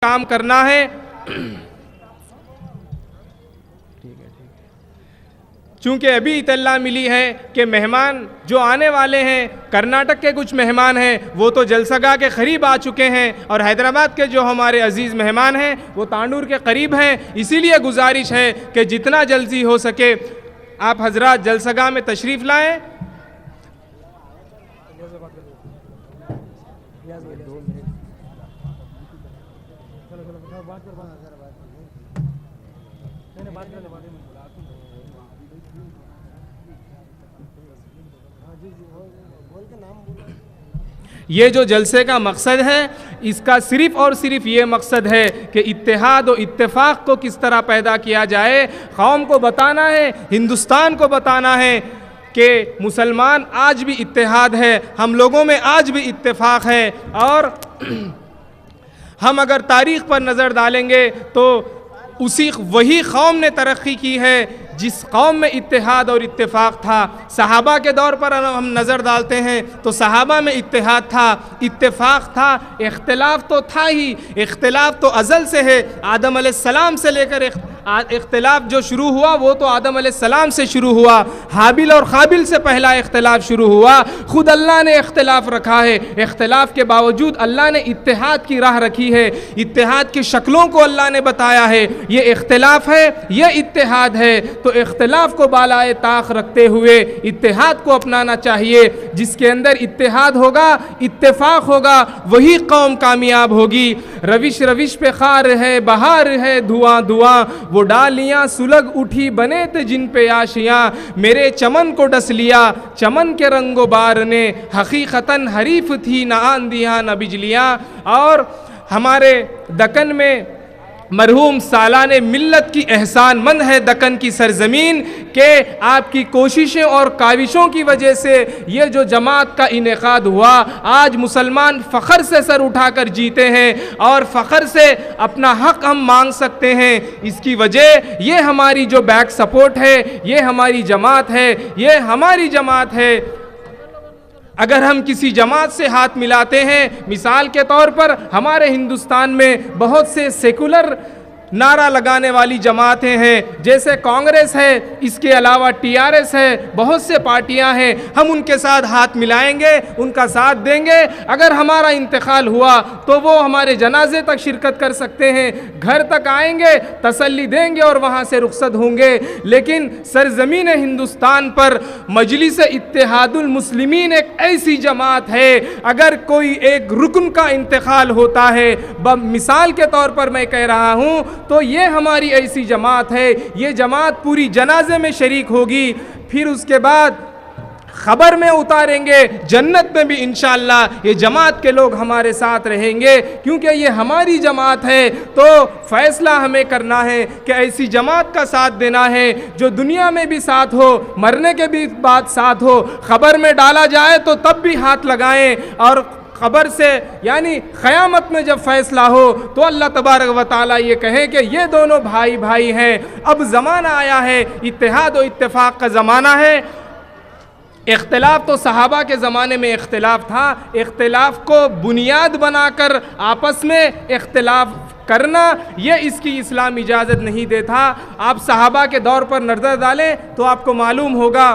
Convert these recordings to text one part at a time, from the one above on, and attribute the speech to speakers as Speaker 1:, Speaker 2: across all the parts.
Speaker 1: काम करना है। चूंकि अभी इत्तला मिली है कि मेहमान जो आने वाले हैं, कर्नाटक के कुछ मेहमान हैं, वो तो जलसगाह के करीब आ चुके हैं और हैदराबाद के जो हमारे अजीज़ मेहमान हैं वो तांडूर के करीब हैं। इसीलिए गुजारिश है कि जितना जल्दी हो सके आप हजरात जलसगाह में तशरीफ़ लाएं। ये जो जलसे का मकसद है, इसका सिर्फ़ और सिर्फ ये मकसद है कि इत्तेहाद और इत्तेफाक को किस तरह पैदा किया जाए। कौम को बताना है, हिंदुस्तान को बताना है कि मुसलमान आज भी इत्तेहाद है, हम लोगों में आज भी इत्तेफाक है। और हम अगर तारीख़ पर नज़र डालेंगे तो वही कौम ने तरक्की की है जिस कौम में इत्तेहाद और इत्तेफाक था। सहाबा के दौर पर हम नज़र डालते हैं तो सहाबा में इत्तेहाद था, इत्तेफाक था, इख्तिलाफ तो था ही, इख्तिलाफ तो अज़ल से है। आदम अलैहिस्सलाम से लेकर इख्तिलाफ जो शुरू हुआ वो तो आदम अलैहिस्सलाम से शुरू हुआ। हाबिल और काबिल से पहला इख्तिलाफ शुरू हुआ। खुद अल्लाह ने इख्तिलाफ रखा है, इख्तिलाफ के बावजूद अल्लाह ने इत्तेहाद की राह रखी है। इत्तेहाद की शक्लों को अल्लाह ने बताया है, ये इख्तिलाफ है, ये इत्तेहाद है। तो इख्तिलाफ को बालाए ताक रखते हुए इत्तेहाद को अपनाना चाहिए। जिसके अंदर इत्तेहाद होगा, इत्तेफाक होगा, वही कौम कामयाब होगी। रविश रविश पे खार है, बहार है, धुआं धुआं, वो डालियां सुलग उठी बने थे जिन पे आशियां, मेरे चमन को डस लिया चमन के रंगो बार ने, हकीकतन हरीफ थी न आंधियां न बिजलियां। और हमारे दक्कन में मरहूम सालाने मिल्लत की एहसान मंद है दक्कन की सरजमीन के आपकी कोशिशों और काविशों की वजह से ये जो जमात का इनेकाद हुआ, आज मुसलमान फ़ख्र से सर उठाकर जीते हैं और फ़ख्र से अपना हक हम मांग सकते हैं। इसकी वजह ये हमारी जो बैक सपोर्ट है, ये हमारी जमात है, ये हमारी जमात है। अगर हम किसी जमात से हाथ मिलाते हैं, मिसाल के तौर पर हमारे हिंदुस्तान में बहुत से सेकुलर नारा लगाने वाली जमातें हैं, जैसे कांग्रेस है, इसके अलावा टीआरएस है, बहुत से पार्टियां हैं। हम उनके साथ हाथ मिलाएंगे, उनका साथ देंगे। अगर हमारा इंतकाल हुआ तो वो हमारे जनाजे तक शिरकत कर सकते हैं, घर तक आएंगे, तसल्ली देंगे और वहाँ से रुखसत होंगे। लेकिन सरजमीन हिंदुस्तान पर मजलिस इत्तेहादुल मुस्लिमीन एक ऐसी जमात है, अगर कोई एक रुकन का इंतकाल होता है, मिसाल के तौर पर मैं कह रहा हूँ, तो ये हमारी ऐसी जमात है। ये जमात पूरी जनाजे में शरीक होगी, फिर उसके बाद खबर में उतारेंगे, जन्नत में भी इंशाअल्लाह ये जमात के लोग हमारे साथ रहेंगे, क्योंकि ये हमारी जमात है। तो फैसला हमें करना है कि ऐसी जमात का साथ देना है जो दुनिया में भी साथ हो, मरने के भी बाद साथ हो। खबर में डाला जाए तो तब भी हाथ लगाएं, और खबर से यानी क़यामत में जब फैसला हो तो अल्लाह तबारक व तआला ये कहे कि ये दोनों भाई भाई हैं। अब ज़माना आया है, इत्तेहाद और इत्तेफाक का ज़माना है। इख्तिलाफ तो सहाबा के ज़माने में इख्तिलाफ था, इख्तिलाफ को बुनियाद बनाकर आपस में इख्तिलाफ करना, ये इसकी इस्लाम इजाज़त नहीं देता। आप सहाबा के दौर पर नज़र डालें तो आपको मालूम होगा,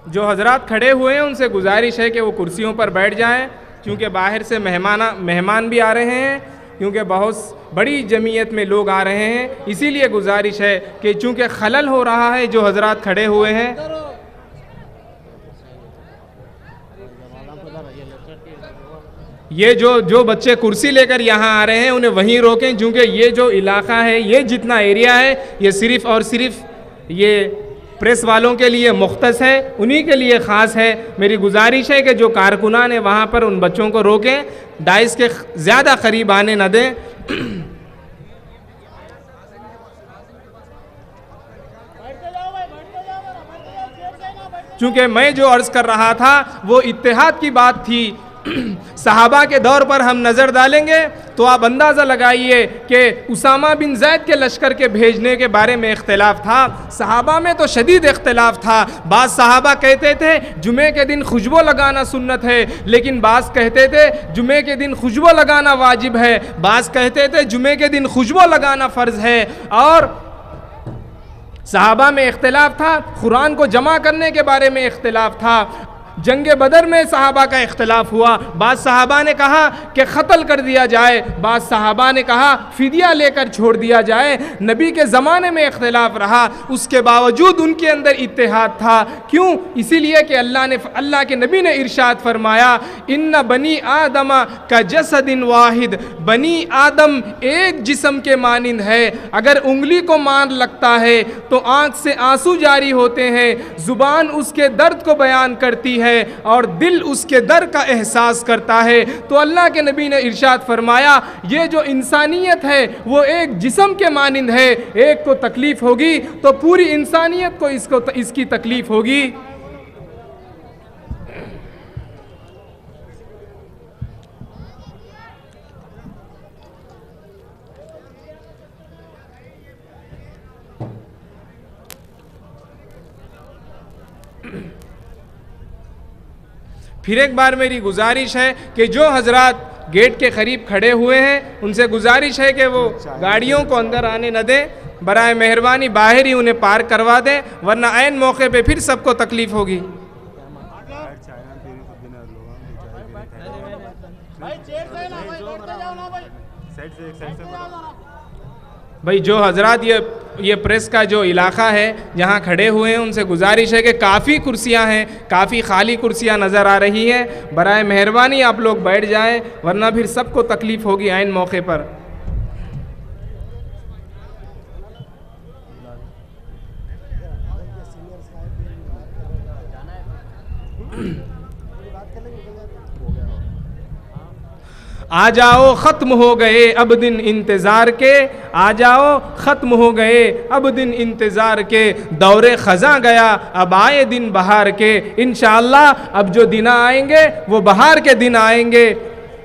Speaker 1: जो हजरात खड़े हुए हैं उनसे गुजारिश है कि वो कुर्सियों पर बैठ जाएं, क्योंकि बाहर से मेहमान भी आ रहे हैं, क्योंकि बहुत बड़ी जमीयत में लोग आ रहे हैं। इसीलिए गुजारिश है कि चूँकि खलल हो रहा है, जो हजरात खड़े हुए हैं, ये जो बच्चे कुर्सी लेकर यहाँ आ रहे हैं उन्हें वहीं रोकें, क्योंकि ये जो इलाका है, ये जितना एरिया है, ये सिर्फ़ और सिर्फ ये प्रेस वालों के लिए मुख्तस है, उन्हीं के लिए ख़ास है। मेरी गुजारिश है कि जो कारकुनान है वहाँ पर उन बच्चों को रोकें, डाइस के ज़्यादा करीब आने न दें। चूँकि मैं जो अर्ज़ कर रहा था वो इत्तेहाद की बात थी, सहाबा के दौर पर हम नज़र डालेंगे तो आप अंदाज़ा लगाइए कि उसामा बिन ज़ैद के लश्कर के भेजने के बारे में इख्तिलाफ था। सहाबा में तो शदीद इख्तिलाफ था। बाज़ सहाबा कहते थे जुमे के दिन खुशबू लगाना सुन्नत है, लेकिन बाज़ कहते थे जुमे के दिन खुशबू लगाना वाजिब है, बाज़ कहते थे जुमे के दिन खुशबू लगाना फ़र्ज़ है। और सहाबा में इख्तिलाफ था, कुरान को जमा करने के बारे में इख्तिलाफ था। जंग बदर में सहाबा का इख्तिलाफ हुआ, बाज़ सहाबा ने कहा कि क़त्ल कर दिया जाए, बाज़ सहाबा ने कहा फ़िदिया लेकर छोड़ दिया जाए। नबी के ज़माने में इख्तिलाफ रहा, उसके बावजूद उनके अंदर इत्तेहाद था। क्यों? इसीलिए कि अल्लाह के नबी ने इरशाद फरमाया, इन्ना बनी आदम का जसदिन वाहिद, बनी आदम एक जिस्म के मानिंद है। अगर उंगली को मार लगता है तो आँख से आंसू जारी होते हैं, ज़ुबान उसके दर्द को बयान करती है और दिल उसके दर्द का एहसास करता है। तो अल्लाह के नबी ने इरशाद फरमाया, ये जो इंसानियत है वो एक जिस्म के मानिंद है। एक को तकलीफ होगी तो पूरी इंसानियत को इसकी तकलीफ होगी। फिर एक बार मेरी गुजारिश है कि जो हजरात गेट के करीब खड़े हुए हैं उनसे गुजारिश है कि वो गाड़ियों को अंदर आने न दें, बराए मेहरबानी बाहर ही उन्हें पार्क करवा दें, वरना ऐन मौके पे फिर सबको तकलीफ होगी। भाई जो हजरात ये प्रेस का जो इलाका है जहाँ खड़े हुए हैं उनसे गुजारिश है कि काफ़ी कुर्सियाँ हैं, काफ़ी खाली कुर्सियाँ नज़र आ रही हैं, बराए मेहरबानी आप लोग बैठ जाएं, वरना फिर सबको तकलीफ़ होगी ऐन मौके पर। आ जाओ ख़त्म हो गए अब दिन इंतज़ार के, आ जाओ ख़त्म हो गए अब दिन इंतज़ार के, दौरे ख़ज़ां गया अब आए दिन बहार के। इंशाअल्लाह अब जो दिन आएंगे वो बहार के दिन आएंगे।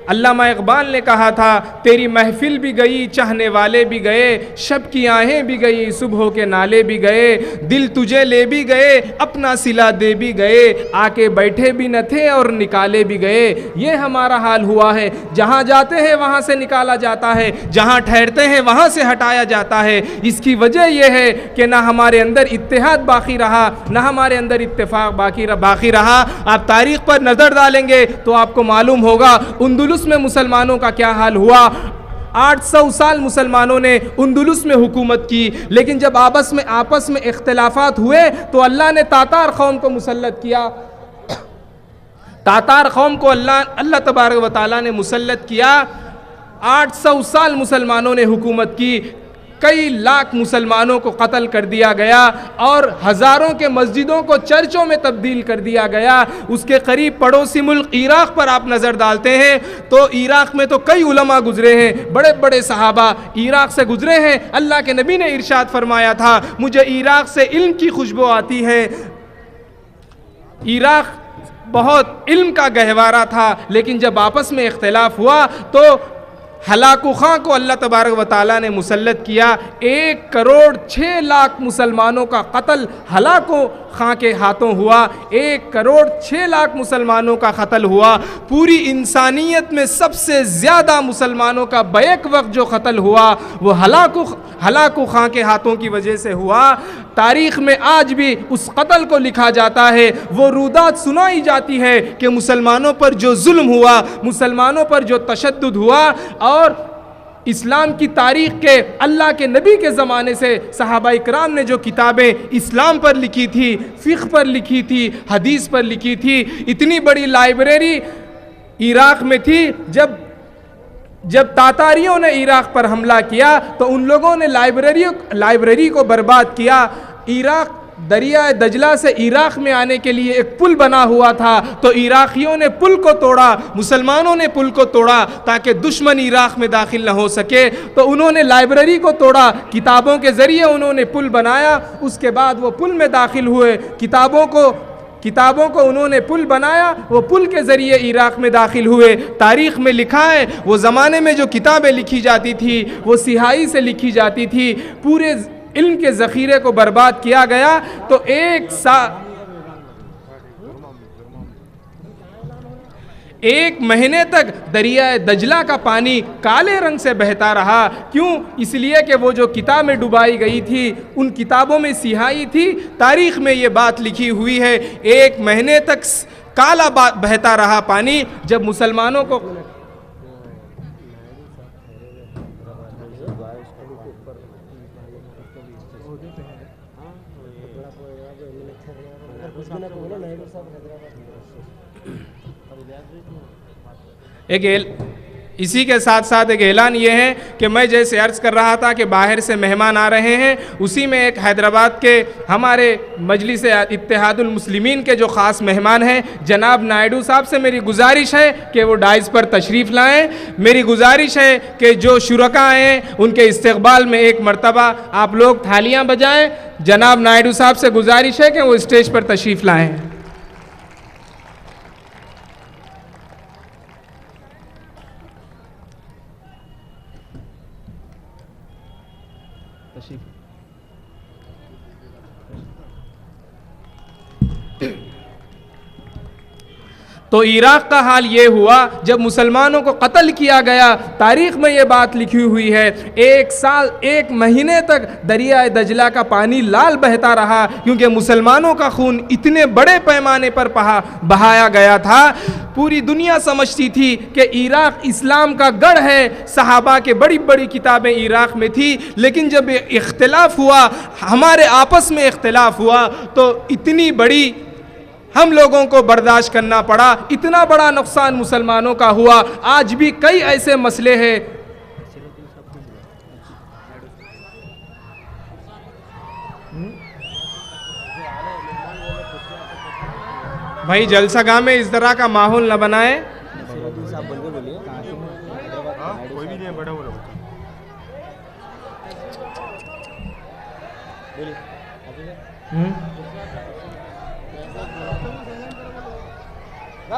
Speaker 1: अल्लामा इक़बाल ने कहा था, तेरी महफिल भी गई चाहने वाले भी गए, शब की आहें भी गई सुबह के नाले भी गए, दिल तुझे ले भी गए अपना सिला दे भी गए, आके बैठे भी न थे और निकाले भी गए। ये हमारा हाल हुआ है, जहाँ जाते हैं वहाँ से निकाला जाता है, जहाँ ठहरते हैं वहाँ से हटाया जाता है। इसकी वजह यह है कि ना हमारे अंदर इत्तेहाद बाकी रहा, ना हमारे अंदर इत्तेफाक बाकी रहा। आप तारीख़ पर नज़र डालेंगे तो आपको मालूम होगा उंदुलुस में मुसलमानों का क्या हाल हुआ। 800 साल मुसलमानों ने उंदुलुस में हुकूमत की, लेकिन जब आपस में इख्तिलाफात हुए तो अल्लाह ने तातार कौम को मुसल्लत किया। तातार कौम को अल्लाह तबारक व तआला ने मुसल्लत किया। 800 साल मुसलमानों ने हुकूमत की, कई लाख मुसलमानों को कत्ल कर दिया गया और हज़ारों के मस्जिदों को चर्चों में तब्दील कर दिया गया। उसके करीब पड़ोसी मुल्क इराक़ पर आप नज़र डालते हैं तो इराक़ में तो कई उलमा गुजरे हैं, बड़े बड़े सहाबा इराक़ से गुजरे हैं। अल्लाह के नबी ने इरशाद फरमाया था, मुझे इराक़ से इल्म की खुशबू आती है। इराक़ बहुत इल्म का गहवारा था, लेकिन जब आपस में इख्तिलाफ हुआ तो हलाकू खां को अल्लाह तबारक व तआला ने मुसल्लत किया। 1 करोड़ 6 लाख मुसलमानों का कत्ल हलाकू खां के हाथों हुआ। 1 करोड़ 6 लाख मुसलमानों का कत्ल हुआ। पूरी इंसानियत में सबसे ज़्यादा मुसलमानों का बैक वक्त जो कत्ल हुआ वो हलाकू खां के हाथों की वजह से हुआ। तारीख़ में आज भी उस कत्ल को लिखा जाता है, वो रूदात सुनाई जाती है कि मुसलमानों पर जो जुल्म हुआ, मुसलमानों पर जो तशद्दुद हुआ। और इस्लाम की तारीख़ के अल्लाह के नबी के ज़माने से सहाबा इकराम ने जो किताबें इस्लाम पर लिखी थी, फ़िक़्ह पर लिखी थी, हदीस पर लिखी थी, इतनी बड़ी लाइब्रेरी इराक़ में थी। जब तातारियों ने इराक़ पर हमला किया तो उन लोगों ने लाइब्रेरी को बर्बाद किया। इराक़ दरिया दजला से इराक़ में आने के लिए एक पुल बना हुआ था, तो इराक़ियों ने पुल को तोड़ा, मुसलमानों ने पुल को तोड़ा ताकि दुश्मन इराक़ में दाखिल न हो सके। तो उन्होंने लाइब्रेरी को तोड़ा, किताबों के ज़रिए उन्होंने पुल बनाया। उसके बाद वो पुल में दाखिल हुए, किताबों को किताबों को उन्होंने पुल बनाया, वो पुल के ज़रिए इराक़ में दाखिल हुए। तारीख़ में लिखा है वो ज़माने में जो किताबें लिखी जाती थी वो सिहाई से लिखी जाती थी, पूरे इल्म के ज़ख़ीरे को बर्बाद किया गया। तो एक महीने तक दरिया दजला का पानी काले रंग से बहता रहा। क्यों? इसलिए कि वो जो किताब में डुबाई गई थी उन किताबों में सिहाई थी। तारीख़ में ये बात लिखी हुई है, एक महीने तक काला बहता रहा पानी। जब मुसलमानों को इसी के साथ साथ एक ऐलान ये है कि मैं जैसे अर्ज़ कर रहा था कि बाहर से मेहमान आ रहे हैं, उसी में एक हैदराबाद के हमारे मजलिस इत्तेहादुल मुस्लिमीन के जो ख़ास मेहमान हैं जनाब नायडू साहब से मेरी गुजारिश है कि वो डाइस पर तशरीफ़ लाएं। मेरी गुजारिश है कि जो शुरका हैं उनके इस्तक़बाल में एक मरतबा आप लोग थालियाँ बजाएँ। जनाब नायडू साहब से गुजारिश है कि वो स्टेज पर तशरीफ़ लाएँ। तो इराक़ का हाल ये हुआ जब मुसलमानों को कत्ल किया गया। तारीख़ में ये बात लिखी हुई है, 1 साल 1 महीने तक दरिया दजला का पानी लाल बहता रहा, क्योंकि मुसलमानों का खून इतने बड़े पैमाने पर बहाया गया था। पूरी दुनिया समझती थी कि इराक़ इस्लाम का गढ़ है, सहाबा के बड़ी बड़ी किताबें इराक़ में थी। लेकिन जब इख्तिलाफ हुआ, हमारे आपस में इख्तिलाफ हुआ, तो इतनी बड़ी हम लोगों को बर्दाश्त करना पड़ा। इतना बड़ा नुकसान मुसलमानों का हुआ। आज भी कई ऐसे मसले हैं। भाई जलसागाह में इस तरह का माहौल न बनाए।
Speaker 2: कोई भी नहीं बड़ा बोलो।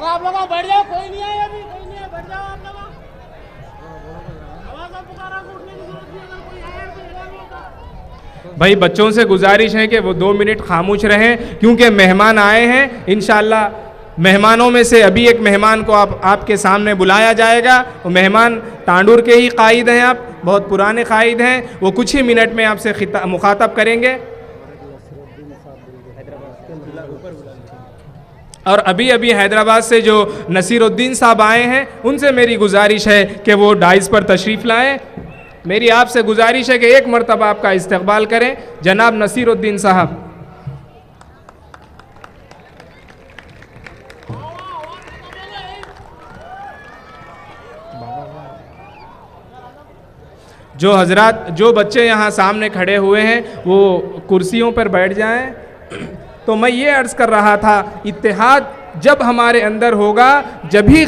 Speaker 3: आप लोग बैठ जाओ, कोई नहीं है अभी, कोई नहीं है, बैठ जाओ आप लोग। आवाज़ पुकारा को उठने की जरूरत नहीं, अगर कोई आया तो
Speaker 1: भाई बच्चों से गुजारिश है कि वो 2 मिनट खामोश रहें, क्योंकि मेहमान आए हैं। इंशाअल्लाह मेहमानों में से अभी एक मेहमान को आपके सामने बुलाया जाएगा। वो मेहमान तांडूर के ही कायद हैं, आप बहुत पुराने कायद हैं। वो कुछ ही मिनट में आपसे मुखातब करेंगे। और अभी अभी हैदराबाद से जो नसीरुद्दीन साहब आए हैं उनसे मेरी गुजारिश है कि वो डाइस पर तशरीफ़ लाएं। मेरी आपसे गुजारिश है कि एक मरतबा आपका इस्तकबाल करें जनाब नसीरुद्दीन साहब। जो हजरात, जो बच्चे यहाँ सामने खड़े हुए हैं वो कुर्सियों पर बैठ जाएं। तो मैं ये अर्ज़ कर रहा था, इत्तेहाद जब हमारे अंदर होगा जब ही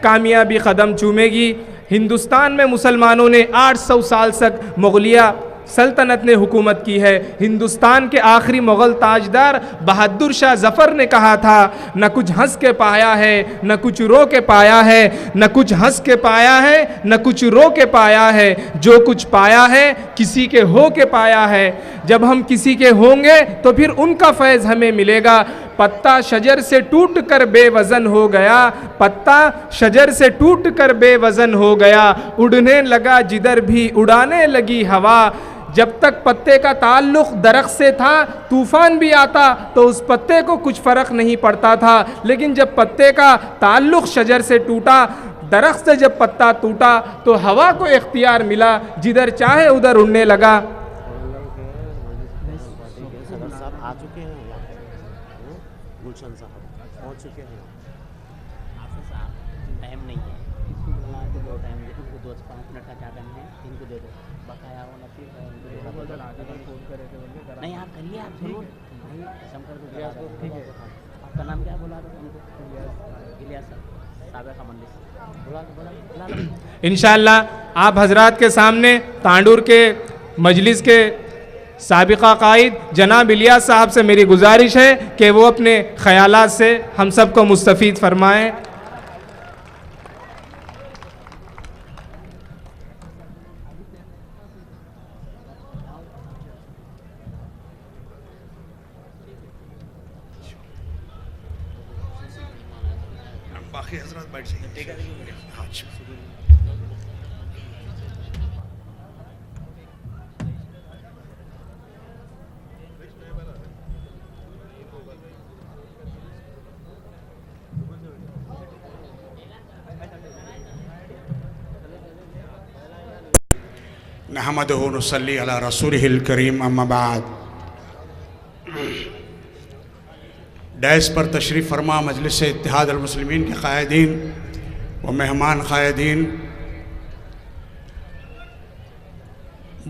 Speaker 1: कामयाबी कदम चूमेगी। हिंदुस्तान में मुसलमानों ने 800 साल तक मुग़लिया सल्तनत ने हुकूमत की है। हिंदुस्तान के आखिरी मुग़ल ताजदार बहादुर शाह ज़फ़र ने कहा था, न कुछ हंस के पाया है न कुछ रो के पाया है, न कुछ हंस के पाया है न कुछ रो के पाया है, जो कुछ पाया है किसी के हो के पाया है। जब हम किसी के होंगे तो फिर उनका फैज़ हमें मिलेगा। पत्ता शजर से टूट कर बेवज़न हो गया, पत्ता शजर से टूट कर बेवज़न हो गया, उड़ने लगा जिधर भी उड़ाने लगी हवा। जब तक पत्ते का ताल्लुक़ दरख्त से था, तूफ़ान भी आता तो उस पत्ते को कुछ फ़र्क नहीं पड़ता था। लेकिन जब पत्ते का ताल्लुक़ शजर से टूटा, दरख्त से जब पत्ता टूटा, तो हवा को इख्तियार मिला, जिधर चाहे उधर उड़ने लगा।
Speaker 2: आ चुके हैं गुलशन साहब पहुँच चुके हैं। टाइम नहीं है, दो टाइम दे, उनको 2-5 मिनट का क्या टाइम है, इनको दे दो बकाया वाला। फिर नहीं आप करिए, आप जरूर शंकर को ठीक है। आपका नाम क्या बोला उनको? इलियास साबिक़ा मंडिस बोला।
Speaker 1: इंशाअल्लाह आप हजरात के सामने तांडूर के मजलिस के साबिका कायद जनाब इलियास साहब से मेरी गुजारिश है कि वो अपने ख्यालात से हम सबको मुस्तफ़ीद फरमाएं।
Speaker 4: बाकी हजरत बैठ जाइए। नहमदुहु व नसल्ली अला रसूलिहिल करीम, अम्मा बाद। डैस पर तशरीफ़ फरमा मजलिस इत्तिहाद अल मुस्लिमीन के क़ायदीन व मेहमान क़ायदीन,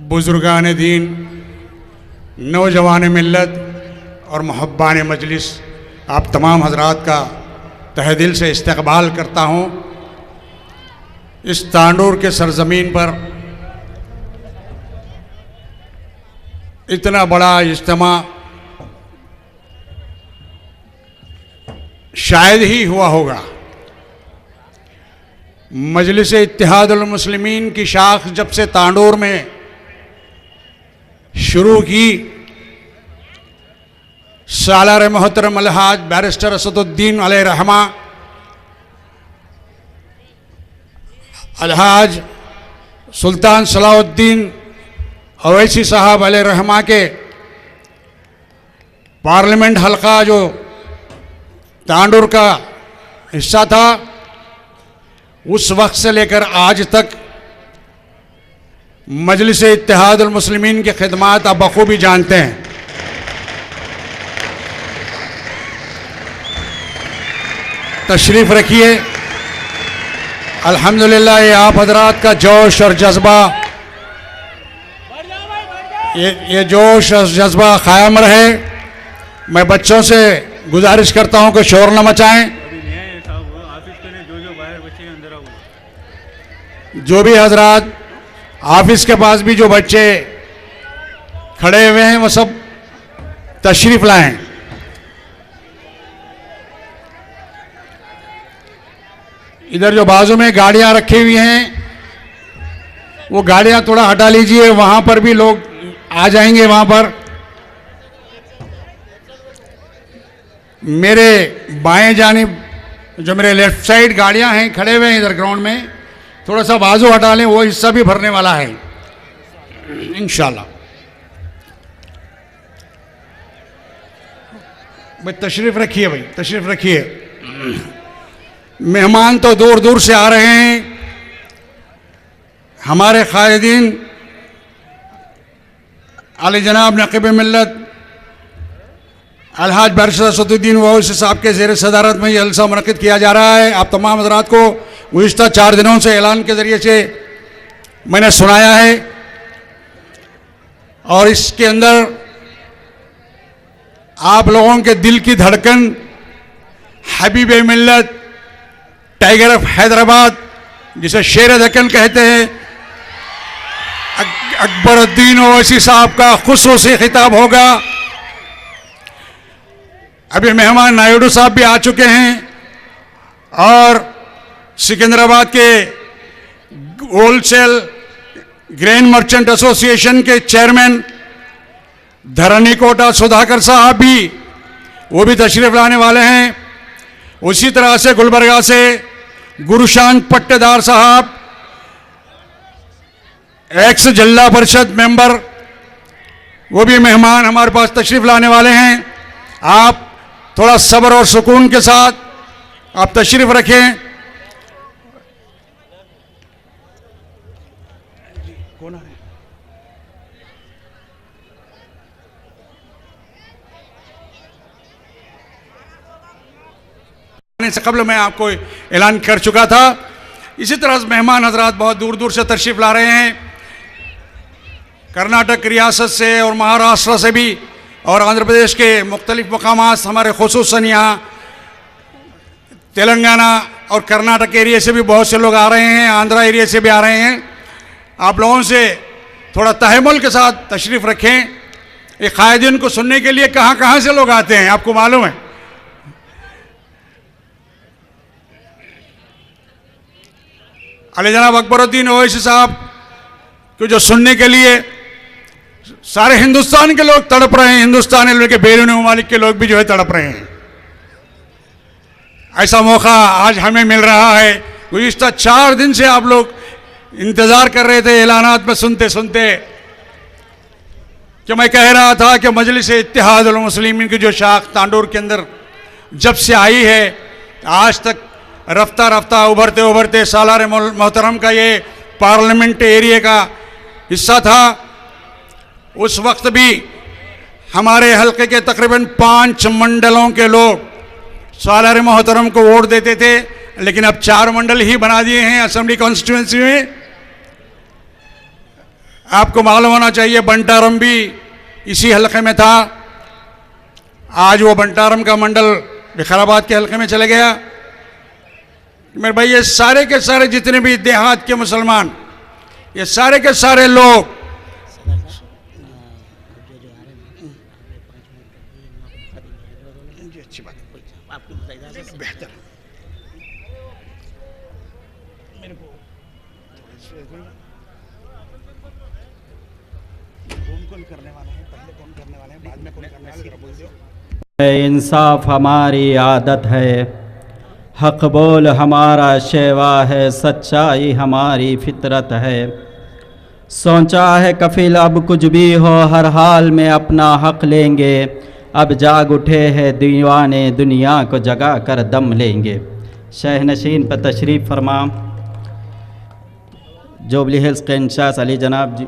Speaker 4: बुज़ुर्गान दीन, नौजवान मिल्लत और मुहब्बान मजलिस, आप तमाम हजरात का तहे दिल से इस्तक़बाल करता हूँ। इस तांडूर के सरज़मीन पर इतना बड़ा इज्तिमा शायद ही हुआ होगा। मजलिस इत्तिहादुल मुस्लिमीन की शाख जब से तांडूर में शुरू की, सालार मोहतरम अलहाज बैरिस्टर असदुद्दीन अलैहि रहमा, अलहाज सुल्तान सलाहुद्दीन अवैसी साहब अलैहि रहमा के पार्लियामेंट हल्का जो तांडूर का हिस्सा था, उस वक्त से लेकर आज तक मजलिस इत्तिहादुल मुस्लिमीन की खिदमात आप बखूबी जानते हैं। तशरीफ़ रखिए। अल्हम्दुलिल्लाह, ये आप हजरात का जोश और जज्बा, ये जोश और जज्बा कायम रहे। मैं बच्चों से गुजारिश करता हूं कि शोर न मचाएं। जो भी हजरात ऑफिस के पास भी जो बच्चे खड़े हुए हैं वो सब तशरीफ लाएं। इधर जो बाजू में गाड़ियां रखी हुई हैं वो गाड़ियां थोड़ा हटा लीजिए, वहां पर भी लोग आ जाएंगे। वहां पर मेरे बाएं जानिब जो मेरे लेफ्ट साइड गाड़ियां हैं खड़े हुए हैं इधर ग्राउंड में, थोड़ा सा बाजू हटा लें, वो हिस्सा भी भरने वाला है इंशाल्लाह। भाई तशरीफ रखिए, भाई तशरीफ रखिए। मेहमान तो दूर दूर से आ रहे हैं। हमारे क़ायदीन आले जनाब नक़ीब मिल्लत अलहाज बैरिस्टर असदुद्दीन ओवैसी साहब के ज़ेर सदारत में यह जलसा मुनक़िद किया जा रहा है। आप तमाम हज़रात को गुज़िश्ता 4 दिनों से ऐलान के ज़रिए से मैंने सुनाया है, और इसके अंदर आप लोगों के दिल की धड़कन हबीब मिल्लत, टाइगर ऑफ हैदराबाद, जिसे शेर दक्कन कहते हैं, अकबरुद्दीन ओवैसी साहब का खुसूसी खिताब होगा। अभी मेहमान नायडू साहब भी आ चुके हैं, और सिकंदराबाद के होलसेल ग्रेन मर्चेंट एसोसिएशन के चेयरमैन धरनी कोटा सुधाकर साहब भी, वो भी तशरीफ लाने वाले हैं। उसी तरह से गुलबर्गा से गुरुशांत पट्टेदार साहब, एक्स जिला परिषद मेंबर, वो भी मेहमान हमारे पास तशरीफ लाने वाले हैं। आप थोड़ा सब्र और सुकून के साथ आप तशरीफ रखें। कौन है? से कबल मैं आपको ऐलान कर चुका था। इसी तरह से मेहमान हजरात बहुत दूर दूर से तशरीफ ला रहे हैं, कर्नाटक रियासत से और महाराष्ट्र से भी, और आंध्र प्रदेश के मुख्तलिफ मकामात हमारे खुसूसन यहाँ तेलंगाना और कर्नाटक एरिया से भी बहुत से लोग आ रहे हैं, आंध्रा एरिया से भी आ रहे हैं। आप लोगों से थोड़ा तहम्मुल के साथ तशरीफ़ रखें। ये कायदीन को सुनने के लिए कहां कहां से लोग आते हैं, आपको मालूम है। अली जनाब अकबरुद्दीन ओवैसी साहब को जो सुनने के लिए सारे हिंदुस्तान के लोग तड़प रहे हैं, हिंदुस्तान के बैरून ममालिक के लोग भी जो है तड़प रहे हैं। ऐसा मौका आज हमें मिल रहा है। गुज़िश्ता 4 दिन से आप लोग इंतजार कर रहे थे ऐलानात में सुनते सुनते कि मैं कह रहा था कि मजलिस इत्तेहादुल मुस्लिमीन की जो शाख तांडूर के अंदर जब से आई है आज तक रफ्ता रफ्ता उभरते उभरते सालार मोहतरम का ये पार्लियामेंट एरिया का हिस्सा था। उस वक्त भी हमारे हल्के के तकरीबन 5 मंडलों के लोग सालार मोहतरम को वोट देते थे, लेकिन अब 4 मंडल ही बना दिए हैं असेंबली कॉन्स्टिट्यूंसी में। आपको मालूम होना चाहिए बंटारम भी इसी हल्के में था। आज वो बंटारम का मंडल विकाराबाद के हल्के में चले गया। मेरे भाई ये सारे के सारे जितने भी देहात के मुसलमान, ये सारे के सारे लोग अच्छी बात
Speaker 2: आपकी
Speaker 4: बेहतर कौन करने वाला है, पहले कौन करने वाले हैं, बाद में कौन करने वाले, जरा बोल दो।
Speaker 5: इंसाफ हमारी आदत है, हक बोल हमारा शेवा है, सच्चाई हमारी फितरत है। सोचा है कफिल अब कुछ भी हो, हर हाल में अपना हक लेंगे। अब जाग उठे हैं दीवाने, दुनिया को जगा कर दम लेंगे। शहनशीन पर तशरीफ़ फरमा जुबली हिल्स के इंचार्ज अली जनाब जी।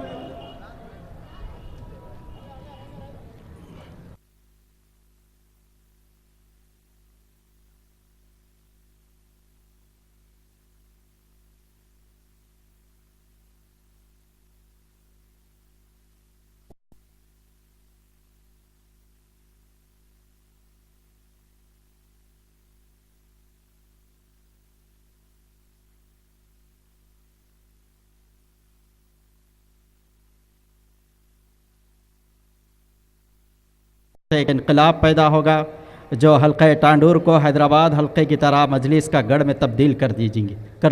Speaker 5: एक इनकलाब पैदा होगा जो हल्के टांडूर को हैदराबाद हल्के की तरह मजलिस का गढ़ में तब्दील कर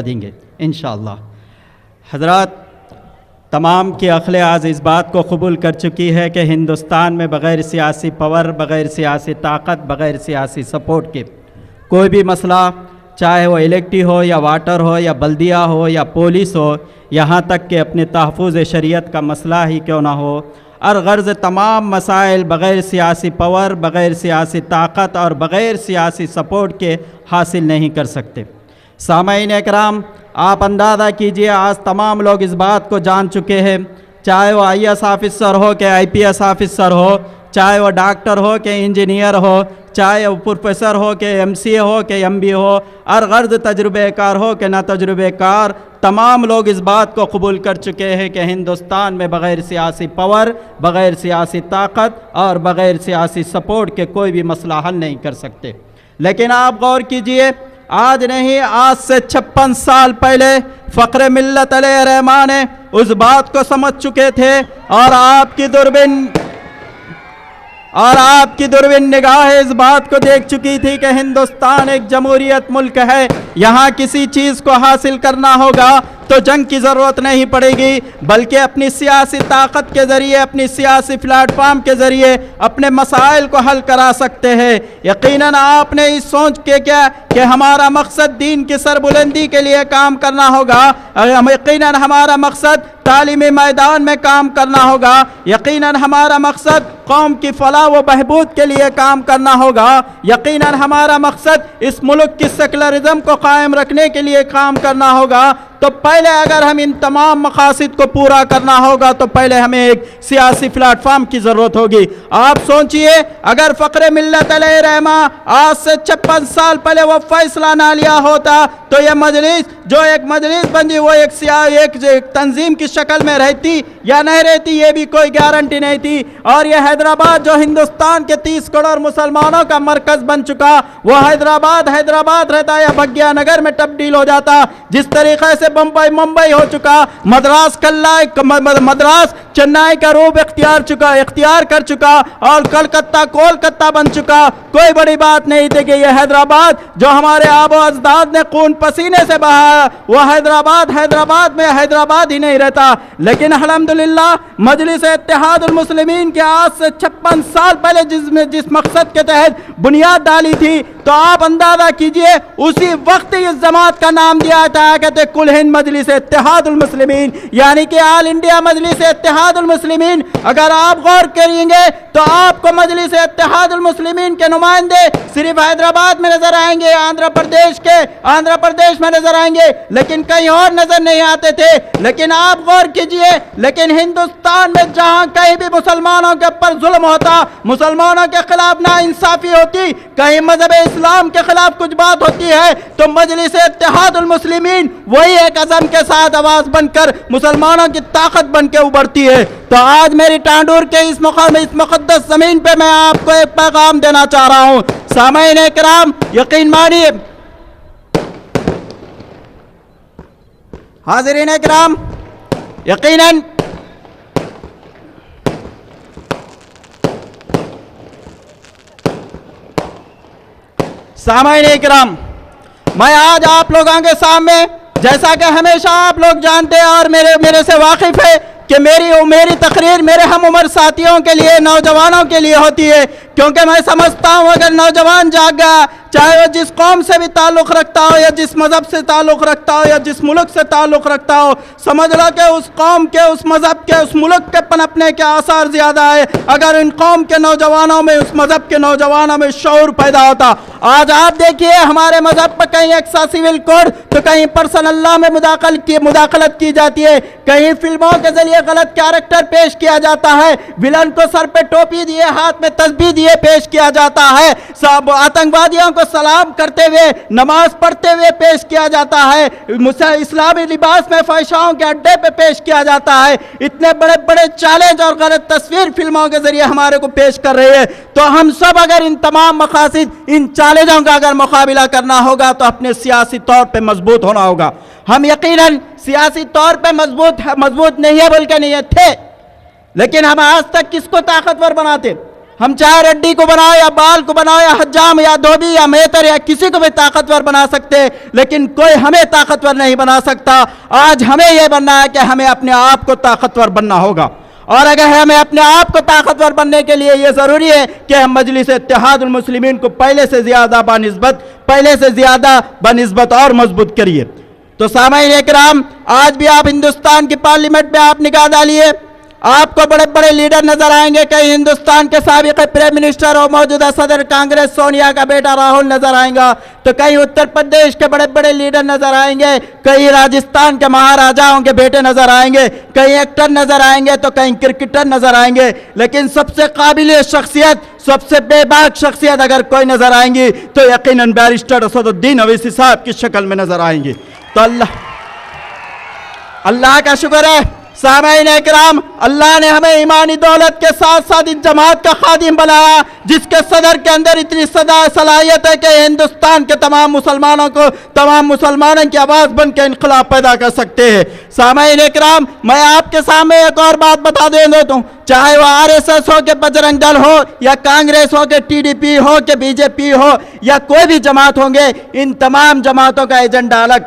Speaker 5: देंगे इंशाअल्लाह। हजरात, तमाम की अक़ल आज इस बात को कबूल कर चुकी है कि हिंदुस्तान में बग़ैर सियासी पावर, बग़ैर सियासी ताकत, बग़ैर सियासी सपोर्ट के कोई भी मसला, चाहे वो इलेक्ट्री हो या वाटर हो या बल्दिया हो या पुलिस हो, यहाँ तक कि अपने तहफ़्फ़ुज़ शरीयत का मसला ही क्यों ना हो, अर्ग़र्ज़ तमाम मसाइल बग़ैर सियासी पावर, बग़ैर सियासी ताकत और बग़ैर सियासी सपोर्ट के हासिल नहीं कर सकते। सामईन इकराम, आप अंदाज़ा कीजिए आज तमाम लोग इस बात को जान चुके हैं, चाहे वो IAS ऑफिसर हो कि IPS ऑफिसर हो, चाहे वो डॉक्टर हो कि इंजीनियर हो, चाहे वो प्रोफेसर हो कि MCA हो कि MBA हो, अर्ग़र्ज़ तजुर्बेकार हो कि ना तजुर्बेकार, तमाम लोग इस बात को कबूल कर चुके हैं कि हिंदुस्तान में बग़ैर सियासी पावर, बग़ैर सियासी ताकत और बग़ैर सियासी सपोर्ट के कोई भी मसला हल नहीं कर सकते। लेकिन आप गौर कीजिए, आज नहीं आज से 56 साल पहले फ़ख्र मिल्लत अलैहिर्रहमान ने उस बात को समझ चुके थे और आपकी दूरबीन निगाह इस बात को देख चुकी थी कि हिंदुस्तान एक जमहूरियत मुल्क है, यहाँ किसी चीज़ को हासिल करना होगा तो जंग की ज़रूरत नहीं पड़ेगी, बल्कि अपनी सियासी ताकत के ज़रिए, अपनी सियासी प्लेटफार्म के ज़रिए अपने मसाइल को हल करा सकते हैं। यकीनन आपने इस सोच के क्या कि हमारा मकसद दीन की सरबुलंदी के लिए काम करना होगा, यकीनन हमारा मकसद तालीमी मैदान में काम करना होगा, यकीनन हमारा मकसद कौम की फलाह व बहबूद के लिए काम करना होगा, यकीनन हमारा मकसद इस मुल्क की सेकुलरिज्म को कायम रखने के लिए काम करना होगा। तो पहले अगर हम इन तमाम मकासद को पूरा करना होगा तो पहले हमें एक सियासी प्लेटफार्म की ज़रूरत होगी। आप सोचिए, अगर फ़ख्र मिल्लत अलैहिर्रहमान आज से 56 साल पहले वो फैसला ना लिया होता तो ये मजलिस जो एक मजलिस बनी वो एक तंजीम की शक्ल में रहती या नहीं रहती ये भी कोई गारंटी नहीं थी। और ये हैदराबाद जो हिंदुस्तान के 30 करोड़ मुसलमानों का मरकज बन चुका, वो हैदराबाद रहता या भग्या नगर में तब्दील हो जाता। जिस तरीके से मुंबई हो चुका, मद्रास चेन्नई का रूप इख्तियार कर चुका और कलकत्ता कोलकाता बन चुका। कोई बड़ी बात नहीं थी कि ये हैदराबाद जो हमारे आबो अजदाद ने खून पसीने से बहाया, वो हैदराबाद में हैदराबाद ही नहीं रहता। लेकिन अल्हम्दुलिल्लाह मजलिस इत्तेहादुल मुस्लिमीन के आज से 56 साल पहले जिस मकसद के तहत बुनियाद डाली थी, तो आप अंदाजा कीजिए उसी वक्त इस जमात का नाम दिया था, कहते कुल हिंद मजलिस इत्तेहादुल मुस्लिमीन, यानी कि ऑल इंडिया मजलिस इत्तेहादुल मुस्लिमीन। अगर आप गौर करेंगे तो आपको मजलिस इत्तेहादुल मुस्लिमीन के नुमाइंदे सिर्फ हैदराबाद में नजर आएंगे, आंध्र प्रदेश में नजर आएंगे, लेकिन कहीं और नजर नहीं आते थे। लेकिन आप गौर कीजिए, लेकिन हिंदुस्तान में जहां कहीं भी मुसलमानों के ऊपर जुल्म होता, मुसलमानों के खिलाफ नाइंसाफी होती, कहीं मजहब इस्लाम के खिलाफ कुछ बात होती है, तो मजलिस इत्तेहादुल मुस्लिमीन वही एक अज़म के साथ आवाज बनकर मुसलमानों की ताकत बनकर उभरती है। तो आज मेरी टांडूर के इस मुक़द्दस जमीन पे मैं आपको एक पैगाम देना चाह रहा हूं। सामईन इकराम, यकीन मानिए, हाज़िरीन इकराम, यकीनन सामईन इकराम, मैं आज आप लोगों के सामने, जैसा कि हमेशा आप लोग जानते हैं और मेरे से वाकिफ है कि मेरी तकरीर मेरे हम उम्र साथियों के लिए, नौजवानों के लिए होती है, क्योंकि मैं समझता हूँ अगर नौजवान जाग गया, चाहे वो जिस कौम से भी ताल्लुक़ रखता हो या जिस मज़हब से ताल्लुक़ रखता हो या जिस मुल्क से ताल्लुक़ रखता हो, समझ लो कि उस कौम के, उस मज़हब के, उस मुल्क के पनपने के आसार ज़्यादा है अगर इन कौम के नौजवानों में, उस मज़हब के नौजवानों में शऊर पैदा होता। आज आप देखिए हमारे मज़हब पर कहीं एक्सा सिविल कोड तो कहीं पर्सनल लॉ में मुदाखलत की जाती है, कहीं फिल्मों के जरिए गलत कैरेक्टर पेश किया जाता है, विलन को सर पे टोपी दिए, हाथ में तस्बीह दिए पेश किया जाता है, सब आतंकवादियों को सलाम करते हुए, नमाज पढ़ते हुए पेश किया जाता है, इस्लामी लिबास में फहशाओं के अड्डे पे पेश किया जाता है। इतने बड़े बड़े चैलेंज और गलत तस्वीर फिल्मों के जरिए हमारे को पेश कर रही है। तो हम सब अगर इन तमाम मकासिद, इन चैलेंजों का अगर मुकाबला करना होगा तो अपने सियासी तौर पे मजबूत होना होगा। हम यकीनन सियासी तौर पे मजबूत नहीं है बल्कि नहीं थे, लेकिन हम आज तक किसको ताकतवर बनाते? हम चाहे रड्डी को बनाओ या बाल को बनाओ या हज्जाम या धोबी या मेहतर या किसी को भी ताकतवर बना सकते, लेकिन कोई हमें ताकतवर नहीं बना सकता। आज हमें यह बनना है कि हमें अपने आप को ताकतवर बनना होगा, और अगर हमें अपने आप को ताकतवर बनने के लिए यह ज़रूरी है कि हम मजलिस इत्तेहादुल मुस्लिमीन को पहले से ज़्यादा बनिस्बत और मजबूत करिए। तो सामईन इकराम, आज भी आप हिंदुस्तान की पार्लियामेंट में आप निगाह डालिए, आपको बड़े बड़े लीडर नजर आएंगे। कहीं हिंदुस्तान के साबिक प्राइम मिनिस्टर और मौजूदा सदर कांग्रेस सोनिया का बेटा राहुल नजर आएगा, तो कहीं उत्तर प्रदेश के बड़े बड़े लीडर नजर आएंगे, कहीं राजस्थान के महाराजाओं के बेटे नजर आएंगे, कहीं एक्टर नजर आएंगे, तो कहीं क्रिकेटर नजर आएंगे। लेकिन सबसे काबिल शख्सियत, सबसे बेबाक शख्सियत अगर कोई नजर आएंगी तो यकीनन बैरिस्टर असदुद्दीन अवैसी साहब की शक्ल में नजर आएंगी। तो अल्लाह का शुक्र है सामईन इकराम, अल्लाह ने हमें ईमानी दौलत के साथ साथ इस जमात का खादिम बनाया, जिसके सदर के अंदर इतनी सलाहियत है कि हिंदुस्तान के तमाम मुसलमानों की आवाज़ बन के इनकलाब पैदा कर सकते हैं। सामईन इकराम, मैं आपके सामने एक और बात बता देता हूँ, चाहे वह RSS हो के बजरंग दल हो या कांग्रेस हो के TDP हो के BJP हो या कोई भी जमात होंगे, इन तमाम जमातों का एजेंडा अलग,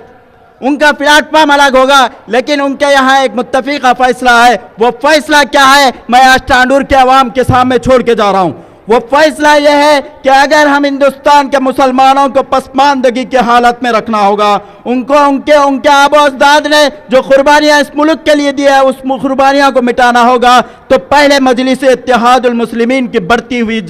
Speaker 5: उनका प्लेटफॉर्म अलग होगा, लेकिन उनके यहाँ एक मुत्तफिका फैसला है। वो फैसला क्या है मैं आज टांडूर के अवाम के सामने छोड़ के जा रहा हूँ। वो फैसला यह है कि अगर हम हिंदुस्तान के मुसलमानों को पसमानदगी की हालत में रखना होगा, उनको उनके आबो अजदाद ने जो कुर्बानियाँ इस मुल्क के लिए दी है उस कुर्बानियों को मिटाना होगा, तो पहले मजलिस इत्तेहादुल मुस्लिमीन की बढ़ती हुई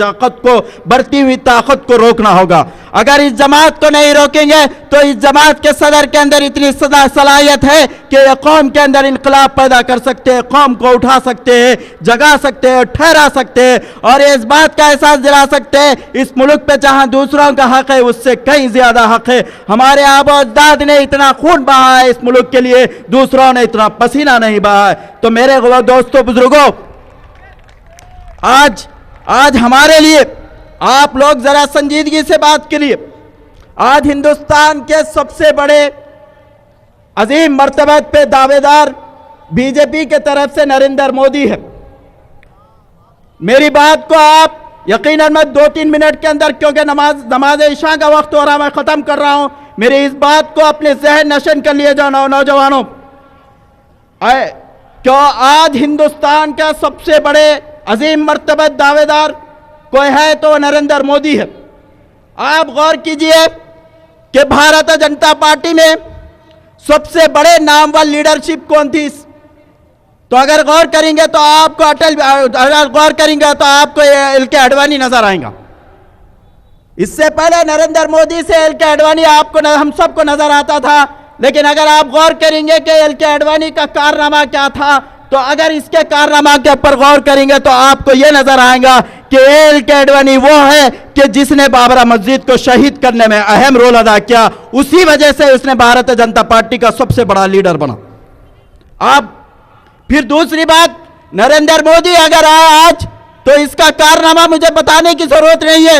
Speaker 5: ताकत को रोकना होगा। अगर इस जमात को नहीं रोकेंगे तो इस जमात के सदर के अंदर इतनी सलाहियत है कि ये कौम के अंदर इनकलाब पैदा कर सकते हैं, कौम को उठा सकते हैं, जगा सकते हैं, ठहरा सकते हैं और इस बात का एहसास दिला सकते हैं इस मुल्क पे जहां दूसरों का हक है उससे कहीं ज्यादा हक है। हमारे आबा अजदाद ने इतना खून बहा है इस मुल्क के लिए, दूसरों ने इतना पसीना नहीं बहा है। तो मेरे दोस्तों बुजुर्गों, आज हमारे लिए आप लोग जरा संजीदगी से बात करिए। आज हिंदुस्तान के सबसे बड़े अजीम मर्तबत पे दावेदार बीजेपी के तरफ से नरेंद्र मोदी है। मेरी बात को आप यकीनन मैं 2-3 मिनट के अंदर, क्योंकि नमाज इशा का वक्त हो रहा, मैं खत्म कर रहा हूं, मेरी इस बात को अपने जहन नशन कर लिए जाओ नौजवानों। क्यों आज हिंदुस्तान का सबसे बड़े अजीम मर्तबत दावेदार कोई है तो नरेंद्र मोदी है। आप गौर कीजिए कि भारतीय जनता पार्टी में सबसे बड़े नामवर लीडरशिप कौन थी। तो अगर गौर करेंगे तो आपको एल.के. आडवाणी नजर आएगा। इससे पहले नरेंद्र मोदी से एल.के. आडवाणी आपको हम सबको नजर आता था, लेकिन अगर आप गौर करेंगे कि एल.के. आडवाणी का कारनामा क्या था, तो अगर इसके कारनामा के ऊपर गौर करेंगे तो आपको यह नजर आएगा कि एल.के. आडवाणी वो है कि जिसने बाबरा मस्जिद को शहीद करने में अहम रोल अदा किया, उसी वजह से उसने भारतीय जनता पार्टी का सबसे बड़ा लीडर बना। आप फिर दूसरी बात, नरेंद्र मोदी अगर आए आज तो इसका कारनामा मुझे बताने की जरूरत नहीं है।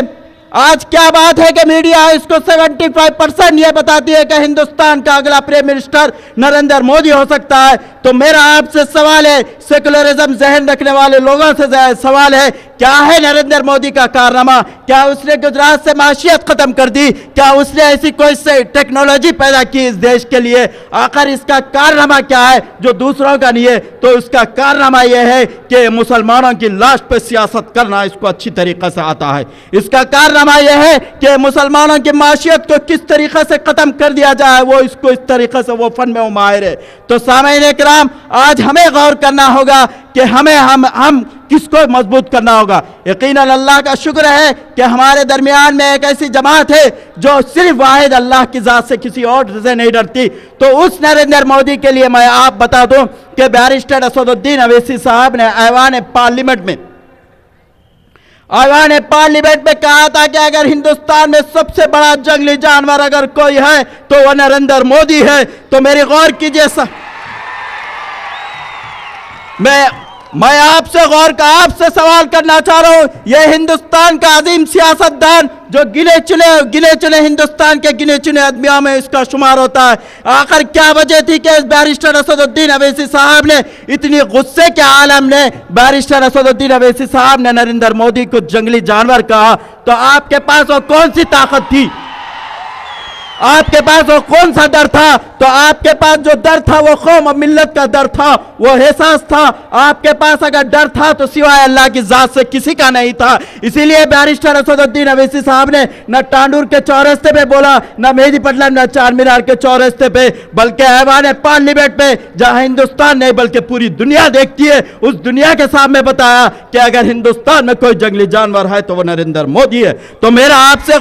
Speaker 5: आज क्या बात है कि मीडिया इसको 75% यह बताती है कि हिंदुस्तान का अगला प्राइम मिनिस्टर नरेंद्र मोदी हो सकता है। तो मेरा आपसे सवाल है, सेकुलरिज्म जहन रखने वाले लोगों से सवाल है, क्या है नरेंद्र मोदी का कारनामा? क्या उसने गुजरात से माशियत खत्म कर दी? क्या उसने ऐसी कोई से टेक्नोलॉजी पैदा की इस देश के लिए? आखिर इसका कारनामा क्या है जो दूसरों का नहीं है? तो इसका कारनामा यह है कि मुसलमानों की लाश पर सियासत करना इसको अच्छी तरीके से आता है। इसका कारनामा यह है कि मुसलमानों की माशियत को किस तरीके से खत्म कर दिया जाए, वो इसको इस तरीके से वो फन में वो माहिर है। तो सामईन इकराम, आज हमें गौर करना होगा कि हम किसको मजबूत करना होगा। यकीनन अल्लाह का शुक्र है कि हमारे दरमियान में एक ऐसी जमात है जो सिर्फ वाहिद अल्लाह की जात से किसी और से नहीं डरती। तो उस नरेंद्र मोदी के लिए मैं आप बता दूं कि बैरिस्टर असदुद्दीन अवैसी साहब ने ऐवान पार्लियामेंट में कहा था कि अगर हिंदुस्तान में सबसे बड़ा जंगली जानवर अगर कोई है तो वह नरेंद्र मोदी है। तो मेरी गौर कीजिए, मैं आपसे सवाल करना चाह रहा हूं, यह हिंदुस्तान का अजीम सियासतदान जो गिने चुने हिंदुस्तान के गिने चुने आदमियों में इसका शुमार होता है, आखिर क्या वजह थी कि इस बैरिस्टर असदुद्दीन अवैसी साहब ने इतनी गुस्से के आलम ने बैरिस्टर असदुद्दीन अवैसी साहब ने नरेंद्र मोदी को जंगली जानवर कहा? तो आपके पास वो कौन सी ताकत थी? आपके पास वो कौन सा डर था? तो आपके पास जो डर था वो कौम और मिल्लत का डर था, वो एहसास था। आपके पास अगर डर था तो सिवाय अल्लाह की जात से किसी का नहीं था। इसीलिए बैरिस्टर असदुद्दीन अवैसी साहब ने न टांडूर के चौरस्ते पे बोला, न मेहदी पटलम, न चार मीनार के चौरस्ते पे, बल्कि ऐवान पार्लियामेंट पे, जहां हिंदुस्तान नहीं बल्कि पूरी दुनिया देखती है, उस दुनिया के सामने बताया कि अगर हिंदुस्तान में कोई जंगली जानवर है तो वो नरेंद्र मोदी है। तो मेरा आपसे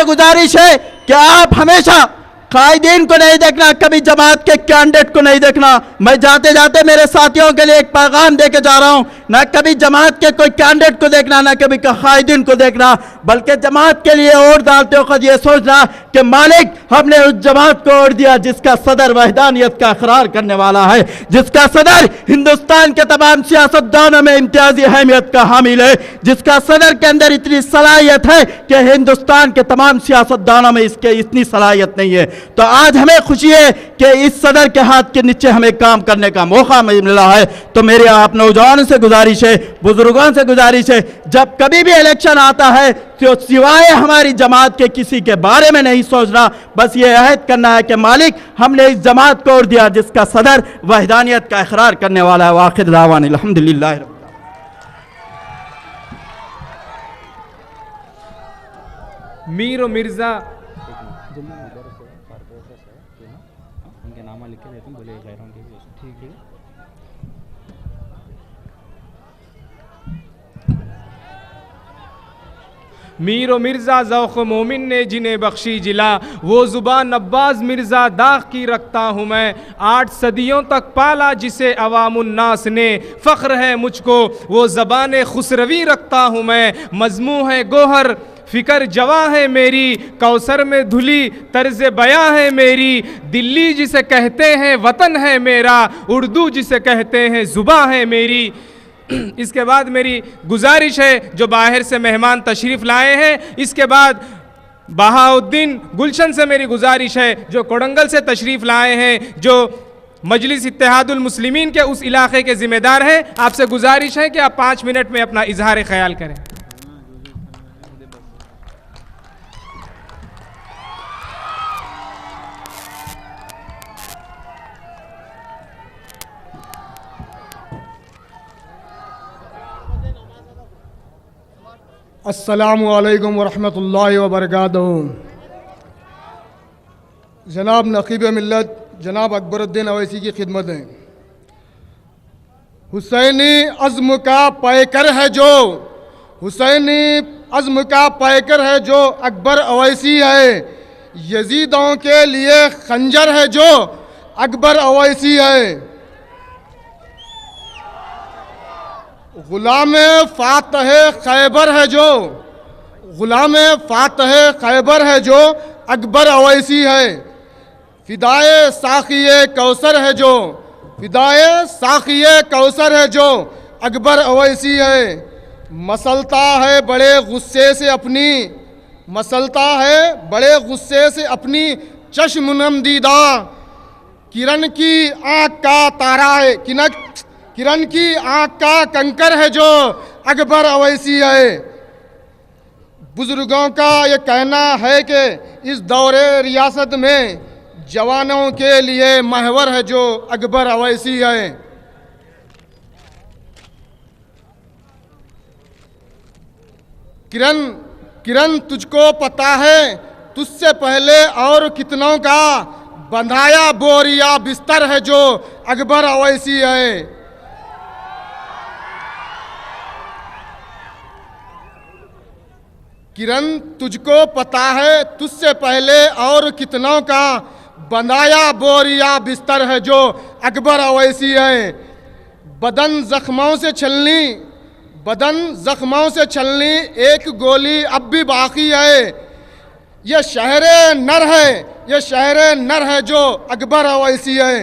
Speaker 5: गुजारिश है कि आप हमेशा कायदीन को नहीं देखना, कभी जमात के कैंडिडेट को नहीं देखना। मैं जाते जाते मेरे साथियों के लिए एक पैगाम देके जा रहा हूं, ना कभी जमात के कोई कैंडिडेट को देखना, ना कभी कायदीन को देखना, बल्कि जमात के लिए वोट डालते वक्त ये सोचना कि मालिक हमने उस जमात को वोट दिया जिसका सदर वहदानियत का इकरार करने वाला है, जिसका सदर हिंदुस्तान के तमाम सियासतदानों में इम्तियाजी अहमियत का हामिल है, जिसका सदर के अंदर इतनी सलाहियत है कि हिंदुस्तान के तमाम सियासतदानों में इसके इतनी सलाहियत नहीं है। तो आज हमें खुशी है कि इस सदर के हाथ के नीचे हमें काम करने का मौका मिला है। तो मेरे आप नौजवानों से गुजारिश है, बुजुर्गों से गुजारिश है, जब कभी भी इलेक्शन आता है तो सिवाय हमारी जमात के किसी के बारे में नहीं सोचना, बस ये अहद करना है कि मालिक हमने इस जमात को वोट दिया जिसका सदर वहदानियत का इकरार करने वाला है। वाखिर दावान अल्हम्दुलिल्लाह।
Speaker 1: मीर और मिर्जा
Speaker 2: उनके नाम लिख के देता हूँ, बोले गैरों के भी ठीक है।
Speaker 1: मीर मिर्ज़ा ज़ौक़ मोमिन ने जिन्हें बख्शी जिला, वो ज़ुबान अब्बास मिर्ज़ा दाग़ की रखता हूँ मैं। 8 सदियों तक पाला जिसे अवामुन्नास ने, फ़ख्र है मुझको वो ज़बान खुसरवी रखता हूँ मैं। मज़मू है गोहर फ़िक्र जवा है मेरी, कौसर में धुली तर्ज़ बयां है मेरी। दिल्ली जिसे कहते हैं वतन है मेरा, उर्दू जिसे कहते हैं ज़ुबां है मेरी। इसके बाद मेरी गुजारिश है, जो बाहर से मेहमान तशरीफ़ लाए हैं, इसके बाद बहाउद्दीन गुलशन से मेरी गुजारिश है, जो कोडंगल से तशरीफ़ लाए हैं, जो मजलिस इत्तेहादुल मुस्लिमीन के उस इलाके के ज़िम्मेदार हैं, आपसे गुजारिश है कि आप 5 मिनट में अपना इजहार ख्याल करें।
Speaker 6: अस्सलामु अलैकुम वरहमतुल्लाहि वबरकातुहू। जनाब नक़ीब मिल्लत जनाब अकबरुद्दीन अवैसी की खिदमत है। हुसैनी अज़्म का पैकर है जो, हुसैनी अज़्म का पैकर है जो अकबर अवैसी है। यजीदों के लिए खंजर है जो अकबर अवैसी है। ग़ुलाम फ़ातह खैबर है जो, ग़ुलाम फ़ातह खैबर है जो अकबर अवैसी है। फ़िदाए साक़िए कौसर है जो, फ़िदाए साक़िए कौसर है जो अकबर अवैसी है। मसलता है बड़े गुस्से से अपनी, मसलता है बड़े गुस्से से अपनी चश्म-नम दीदा। किरण की आँख का तारा है, किरण की आँख का कंकर है जो अकबर अवैसी है। बुजुर्गों का ये कहना है कि इस दौरे रियासत में जवानों के लिए महवर है जो अकबर अवैसी है। किरण तुझको पता है तुझसे पहले और कितनों का बंधाया बोरिया बिस्तर है जो अकबर अवैसी है। किरण तुझको पता है तुझसे पहले और कितनों का बंधाया बोरिया बिस्तर है जो अकबर अवैसी है। बदन ज़ख्मों से छलनी, बदन ज़ख्मों से छलनी एक गोली अब भी बाकी है। ये शहरे नर है, ये शहरे नर है जो अकबर अवैसी है।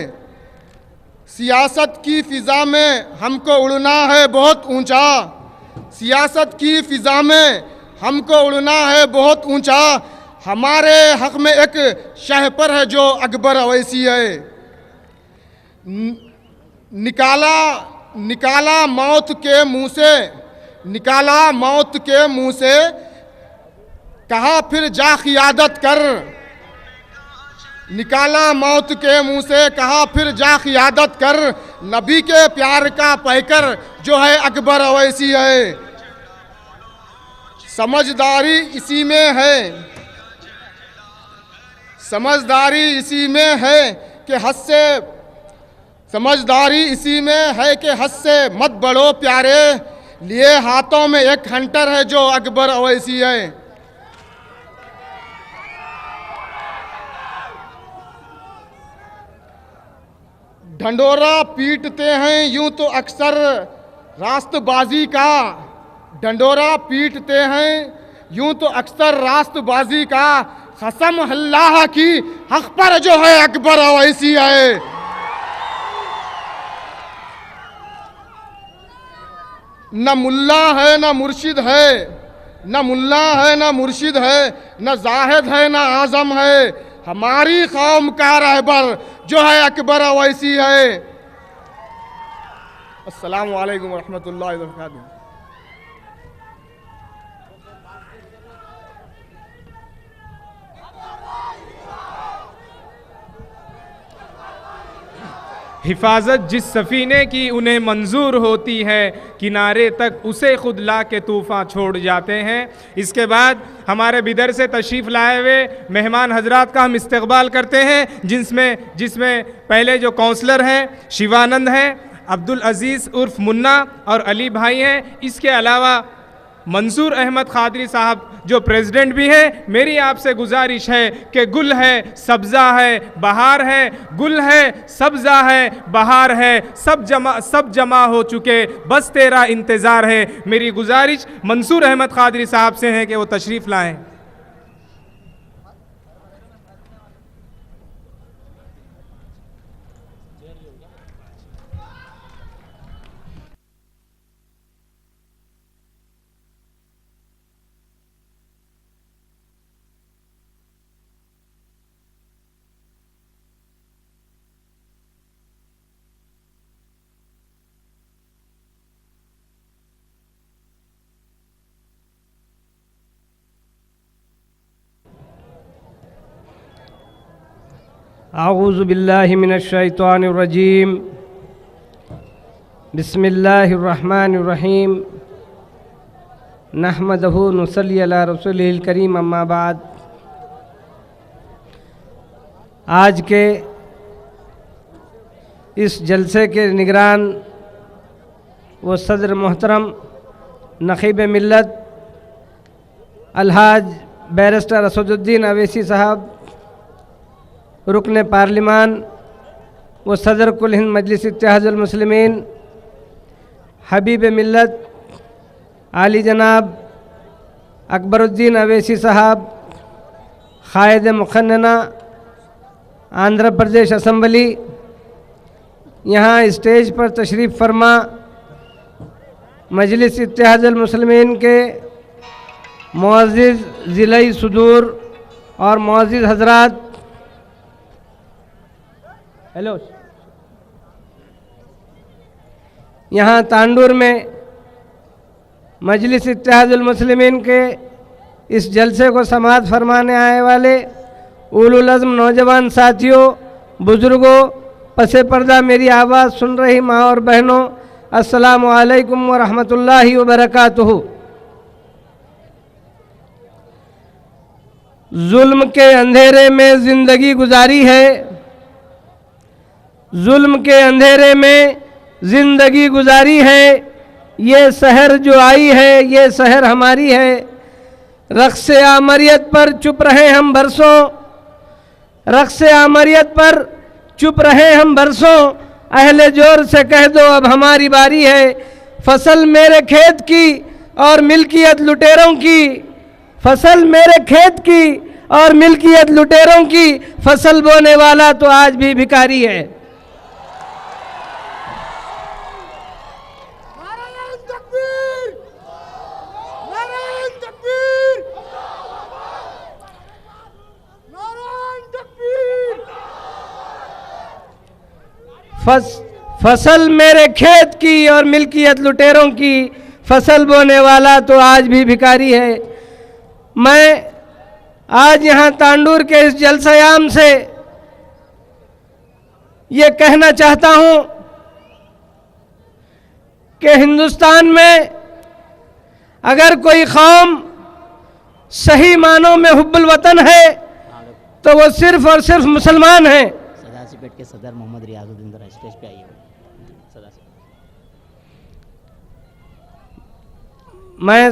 Speaker 6: सियासत की फ़िज़ा में हमको उड़ना है बहुत ऊंचा, सियासत की फ़िज़ा में हमको उड़ना है बहुत ऊंचा। हमारे हक में एक शहपर है जो अकबर अवैसी है। निकाला मौत के मुंह से, निकाला मौत के मुंह से, कहा फिर जा क़ियादत कर। निकाला मौत के मुंह से कहा फिर जा क़ियादत कर। नबी के प्यार का पैकर जो है अकबर अवैसी है। समझदारी इसी में है, समझदारी इसी में है कि हद से, समझदारी इसी में है कि हद से मत बढ़ो प्यारे। लिए हाथों में एक हंटर है जो अकबर अवैसी है। ढंडोरा पीटते हैं यूं तो अक्सर रास्तबाजी का, ढंडोरा पीटते हैं यूं तो अक्सर रास्तबाजी का। कसम अल्लाह की हक पर जो है अकबर अवैसी है। न मुल्ला है न मुर्शिद है, न मुल्ला है न मुर्शिद है, न जाहिद है न आज़म है। हमारी कौम का रहबर जो है अकबर अवैसी है। अस्सलामु अलैकुम वरहमतुल्लाहि वबरकातुहू।
Speaker 1: हिफाजत जिस सफ़ीने की उन्हें मंजूर होती है, किनारे तक उसे खुद ला के तूफ़ान छोड़ जाते हैं। इसके बाद हमारे बिदर से तशरीफ़ लाए हुए मेहमान हजरात का हम इस्तकबाल करते हैं, जिसमें पहले जो काउंसलर हैं शिवानंद हैं, अब्दुल अज़ीज़ उर्फ मुन्ना और अली भाई हैं। इसके अलावा मंसूर अहमद खादरी साहब जो प्रेसिडेंट भी हैं, मेरी आपसे गुजारिश है कि गुल है सब्ज़ा है बहार है, गुल है सब्ज़ा है बहार है, सब जमा हो चुके, बस तेरा इंतज़ार है। मेरी गुजारिश मंसूर अहमद खादरी साहब से है कि वो तशरीफ़ लाएं।
Speaker 7: आऊज़ु बिल्लाहि मिनश्शैतानिर्रजीम बिस्मिल्लाहिर्रहमानिर्रहीम नहमदहु नुसल्ली अला रसूलिल करीम अम्मा बाद। आज के इस जलसे के निगरान व सदर मोहतरम नक़ीब मिल्लत अलहाज बैरिस्टर असदुद्दीन अवैसी साहब, रुकन पार्लिमान व सदर कुल हिंद मजलिस इत्तेहादुल मुस्लिमीन हबीब मिल्लत आली जनाब अकबरुद्दीन अवैसी साहब, क़ायद मुक़न्नना आंध्र प्रदेश असम्बली, यहाँ स्टेज पर तशरीफ़ फरमा मजलिस इत्तेहादुल मुस्लिमीन के मुअज़्ज़िज़ ज़िले सुदूर और मुअज़्ज़िज़ हज़रात, हेलो, यहाँ तांडूर में मजलिस इत्तेहादुल मुस्लिमीन के इस जलसे को समाअत फरमाने आए वाले उलुल अज़्म नौजवान साथियों, बुज़ुर्गों, पसे पर्दा मेरी आवाज़ सुन रही माँ और बहनों, अस्सलामु अलैकुम व रहमतुल्लाहि व बरकातुहू। जुल्म के अंधेरे में ज़िंदगी गुजारी है, जुल्म के अंधेरे में ज़िंदगी गुजारी है, ये शहर जो आई है ये शहर हमारी है। रक़्स-ए आमरियत पर चुप रहे हम बरसों, रक़्स-ए आमरियत पर चुप रहे हम बरसों, अहले जोर से कह दो अब हमारी बारी है। फसल मेरे खेत की और मिल्कियत लुटेरों की, फसल मेरे खेत की और मिल्कियत लुटेरों की, फसल बोने वाला तो आज भी भिखारी है। फसल मेरे खेत की और मिल्कियत लुटेरों की, फसल बोने वाला तो आज भी भिखारी है। मैं आज यहाँ तांडूर के इस जलसयाम से ये कहना चाहता हूँ कि हिंदुस्तान में अगर कोई कौम सही मानों में हुब्बुल वतन है तो वो सिर्फ और सिर्फ मुसलमान हैं।
Speaker 2: सदाशिवपेट के सदर मोहम्मद रियाजुद्दीन जरा स्टेज पे आइए।
Speaker 7: मैं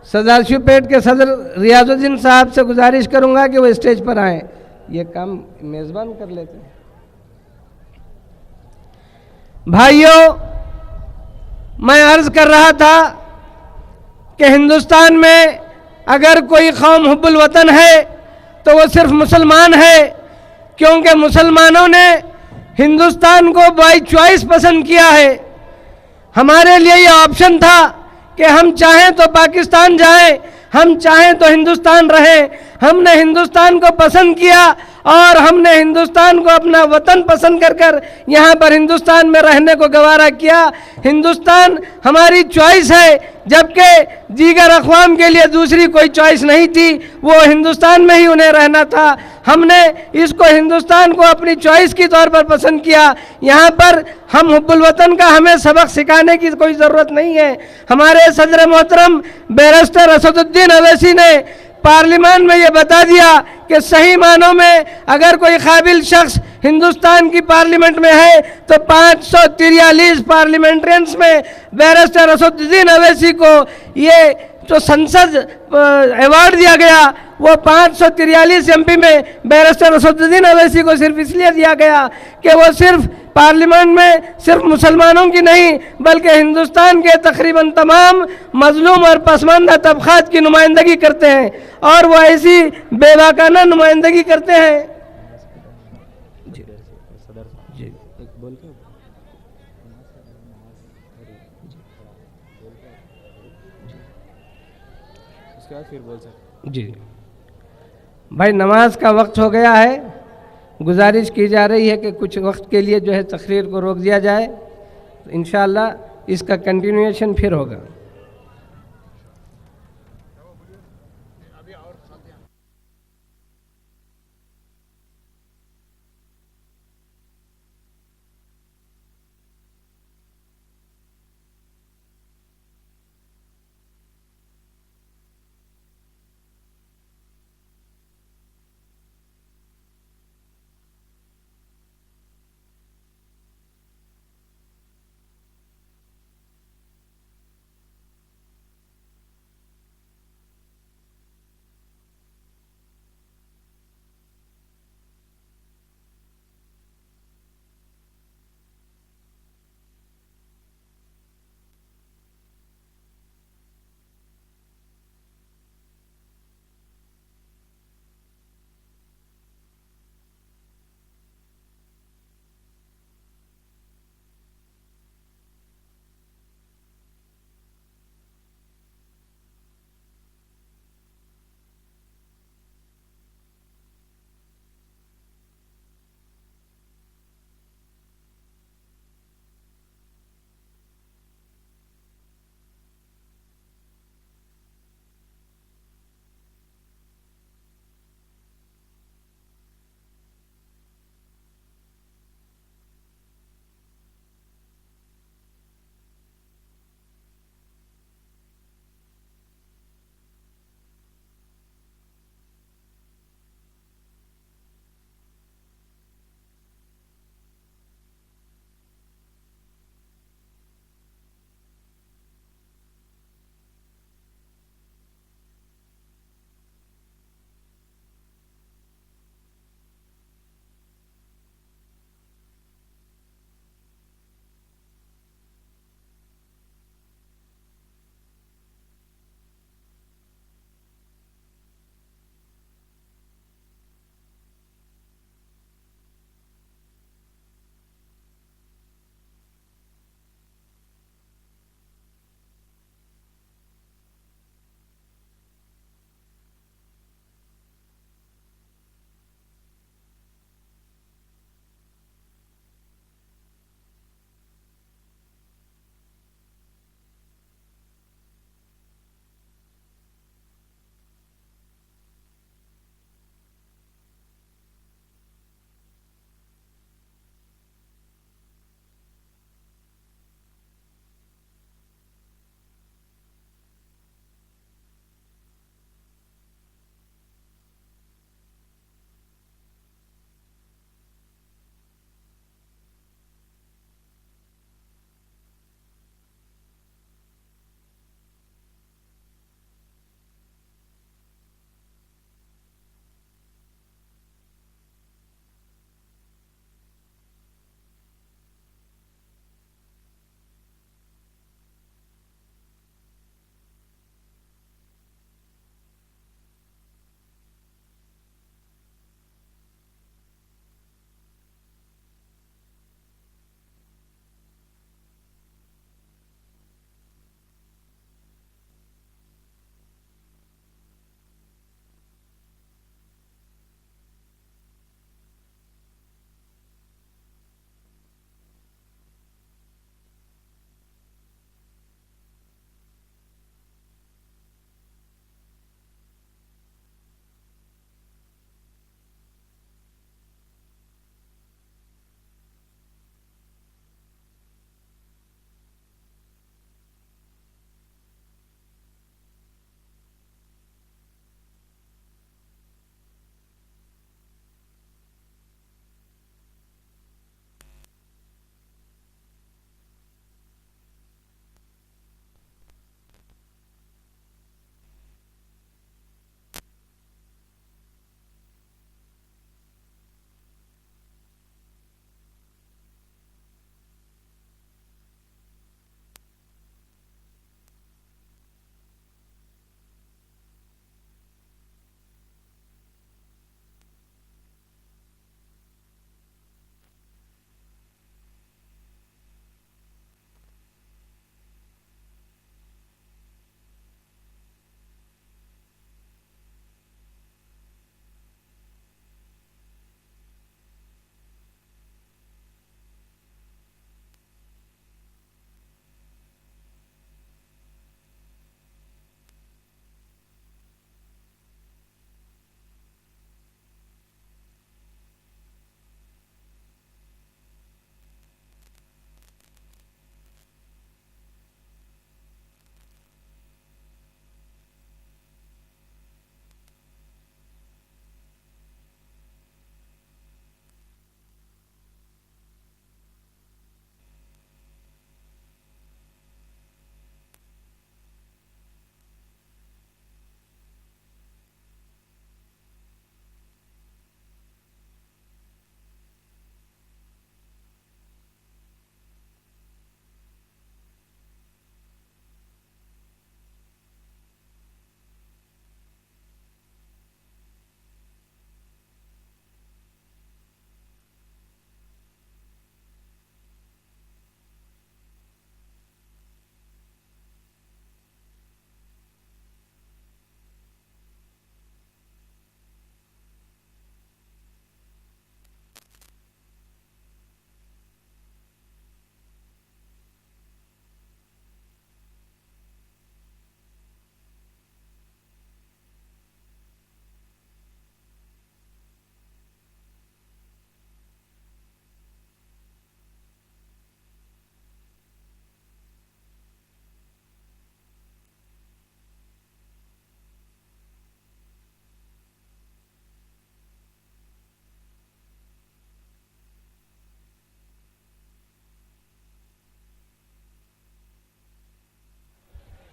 Speaker 7: सदाशिवपेट के सदर रियाजुद्दीन साहब से गुजारिश करूंगा कि वो स्टेज पर आएं। ये काम मेज़बान कर लेते हैं। भाइयों, मैं अर्ज कर रहा था कि हिंदुस्तान में अगर कोई कौम हुब्बुल वतन है तो वो सिर्फ मुसलमान है, क्योंकि मुसलमानों ने हिंदुस्तान को बाई चॉइस पसंद किया है। हमारे लिए ये ऑप्शन था कि हम चाहें तो पाकिस्तान जाएं, हम चाहें तो हिंदुस्तान रहें। हमने हिंदुस्तान को पसंद किया और हमने हिंदुस्तान को अपना वतन पसंद कर कर यहाँ पर हिंदुस्तान में रहने को गवारा किया। हिंदुस्तान हमारी चॉइस है, जबकि दीगर अक़वाम के लिए दूसरी कोई चॉइस नहीं थी, वो हिंदुस्तान में ही उन्हें रहना था। हमने इसको हिंदुस्तान को अपनी चॉइस के तौर पर पसंद किया। यहाँ पर हम हुब्बुल वतन का हमें सबक सिखाने की कोई ज़रूरत नहीं है। हमारे सदर मोहतरम बैरिस्टर असदुद्दीन अवैसी ने पार्लियामेंट में ये बता दिया कि सही मानों में अगर कोई काबिल शख्स हिंदुस्तान की पार्लियामेंट में है तो 543 पार्लियामेंट्रियंस में बैरिस्टर असदुद्दीन अवैसी को ये जो संसद अवार्ड दिया गया वो 543 एमपी में बैरिस्टर असदुद्दीन अवैसी को सिर्फ इसलिए दिया गया कि वो सिर्फ पार्लियामेंट में सिर्फ मुसलमानों की नहीं बल्कि हिंदुस्तान के तकरीबन तमाम मजलूम और पसमानदा तबकात की नुमाइंदगी करते हैं और वो ऐसी बेबाकाना नुमाइंदगी करते हैं। जी भाई, नमाज का वक्त हो गया है। गुजारिश की जा रही है कि कुछ वक्त के लिए जो है तकरीर को रोक दिया जाए, तो इंशाअल्लाह इसका कंटिन्यूएशन फिर होगा।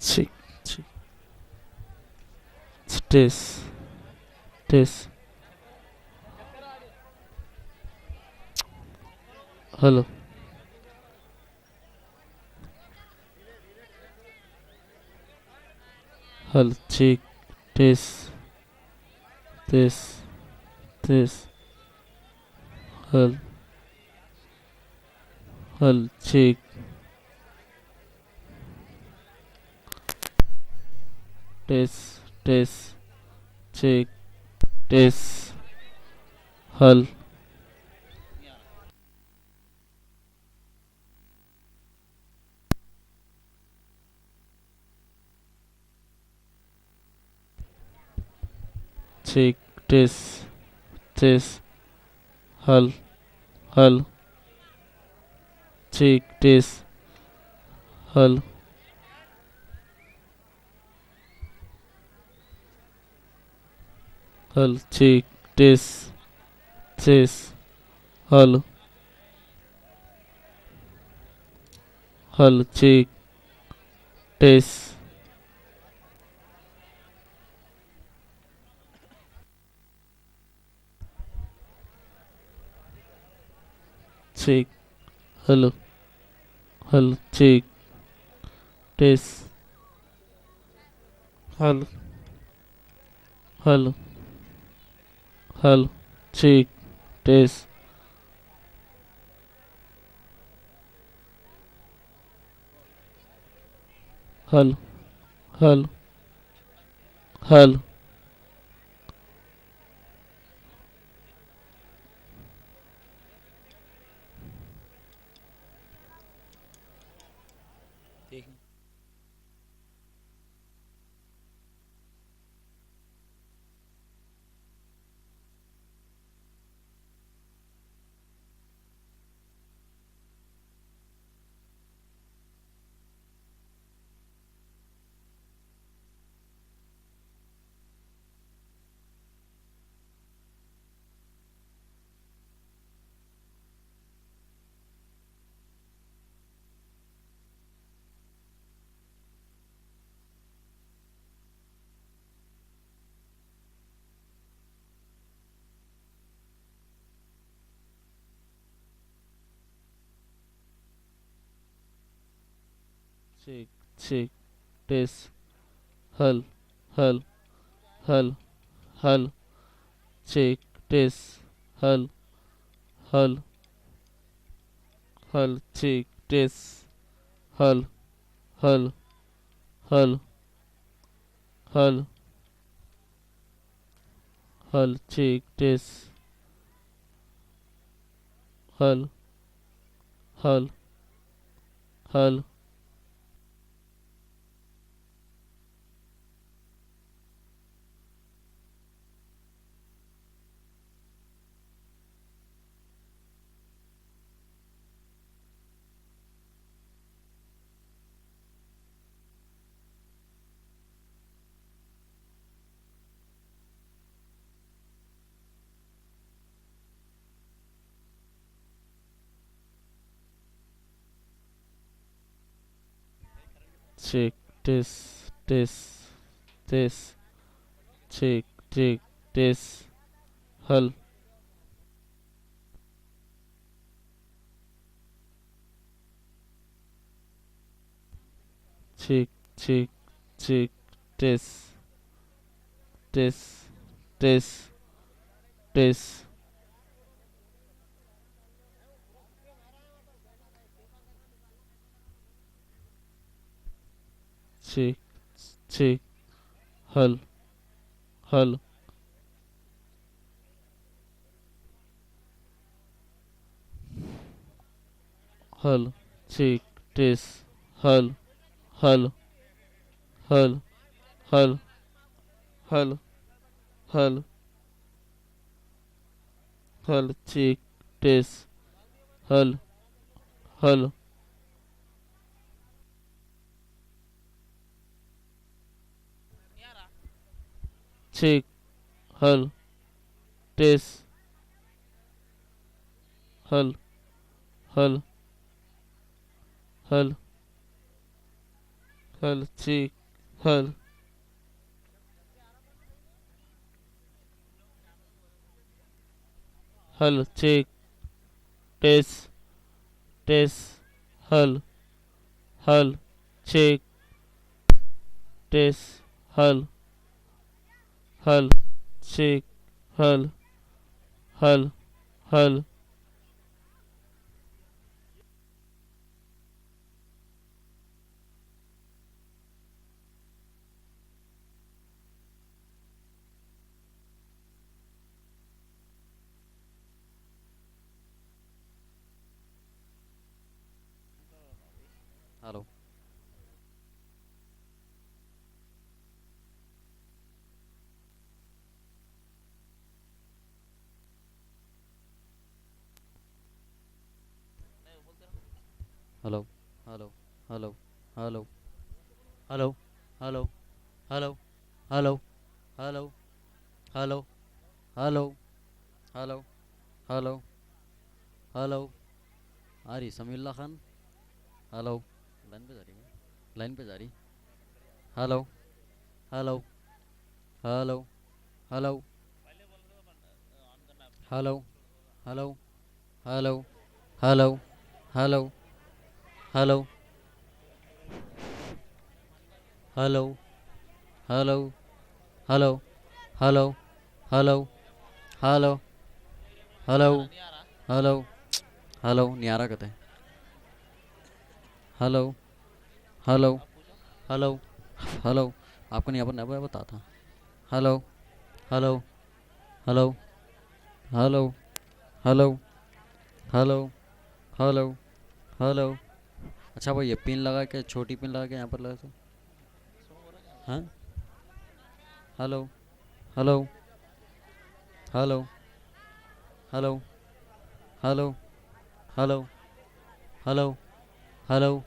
Speaker 8: ठीक ठीक टेस्ट टेस्ट हेलो हेलो ठीक test test test hello hello ठीक टेस्ट टेस्ट ठीक टेस्ट हल ठीक टेस्ट टेस्ट हल हल ठीक टेस्ट हल हल ठीक टेस्ट टेस्ट हल हल ठीक टेस्ट ठीक हेलो हेलो ठीक टेस्ट हेलो हेलो हेलो ठीक टेस्ट हेलो हेलो हेलो ठीक ठीक टेस्ट हल हल हल हल ठीक टेस्ट हल हल हल ठीक टेस्ट हल हल हल हल हल ठीक टेस्ट हल हल हल ठीक टेस्ट टेस्ट टेस्ट ठीक ठीक टेस्ट हल ठीक ठीक ठीक टेस्ट टेस्ट टेस्ट टेस्ट ठीक ठीक हल हल हल ठीक टेस्ट हल हल हल हल हल हल हल ठीक टेस्ट हल हल ठीक हल टेस्ट हल हल हल हल चीक हल हल चीक टेस टेस हल हल चीक टेस हल हल चीक हल हल हल
Speaker 9: hello hello hello hello hello hello hello hello hello hello hello hello hello hello hello आ रही समीउल्लाह खान हेलो लाइन पे जा रही है लाइन पे जा रही hello hello hello hello hello hello hello hello hello hello hello hello hello hello hello hello hello hello hello नहीं आ रहा कहते हेलो हेलो हेलो हेलो आपको नहीं अपन बता था hello hello hello hello hello hello hello hello अच्छा भाई ये पिन लगा के छोटी पिन लगा के यहाँ पर लगा तो हाँ hello hello hello hello hello hello hello hello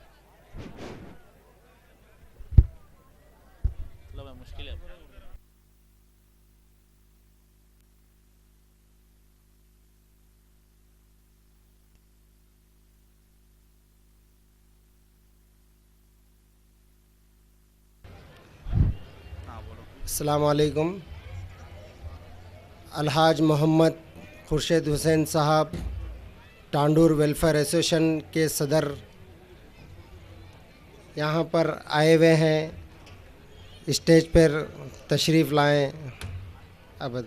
Speaker 8: मुश्किल है
Speaker 10: अस्सलाम वालेकुम। अलहाज मोहम्मद खुर्शीद हुसैन साहब टांडूर वेलफेयर एसोसिएशन के सदर यहाँ पर आए हुए हैं, स्टेज पर तशरीफ़ लाएं। अब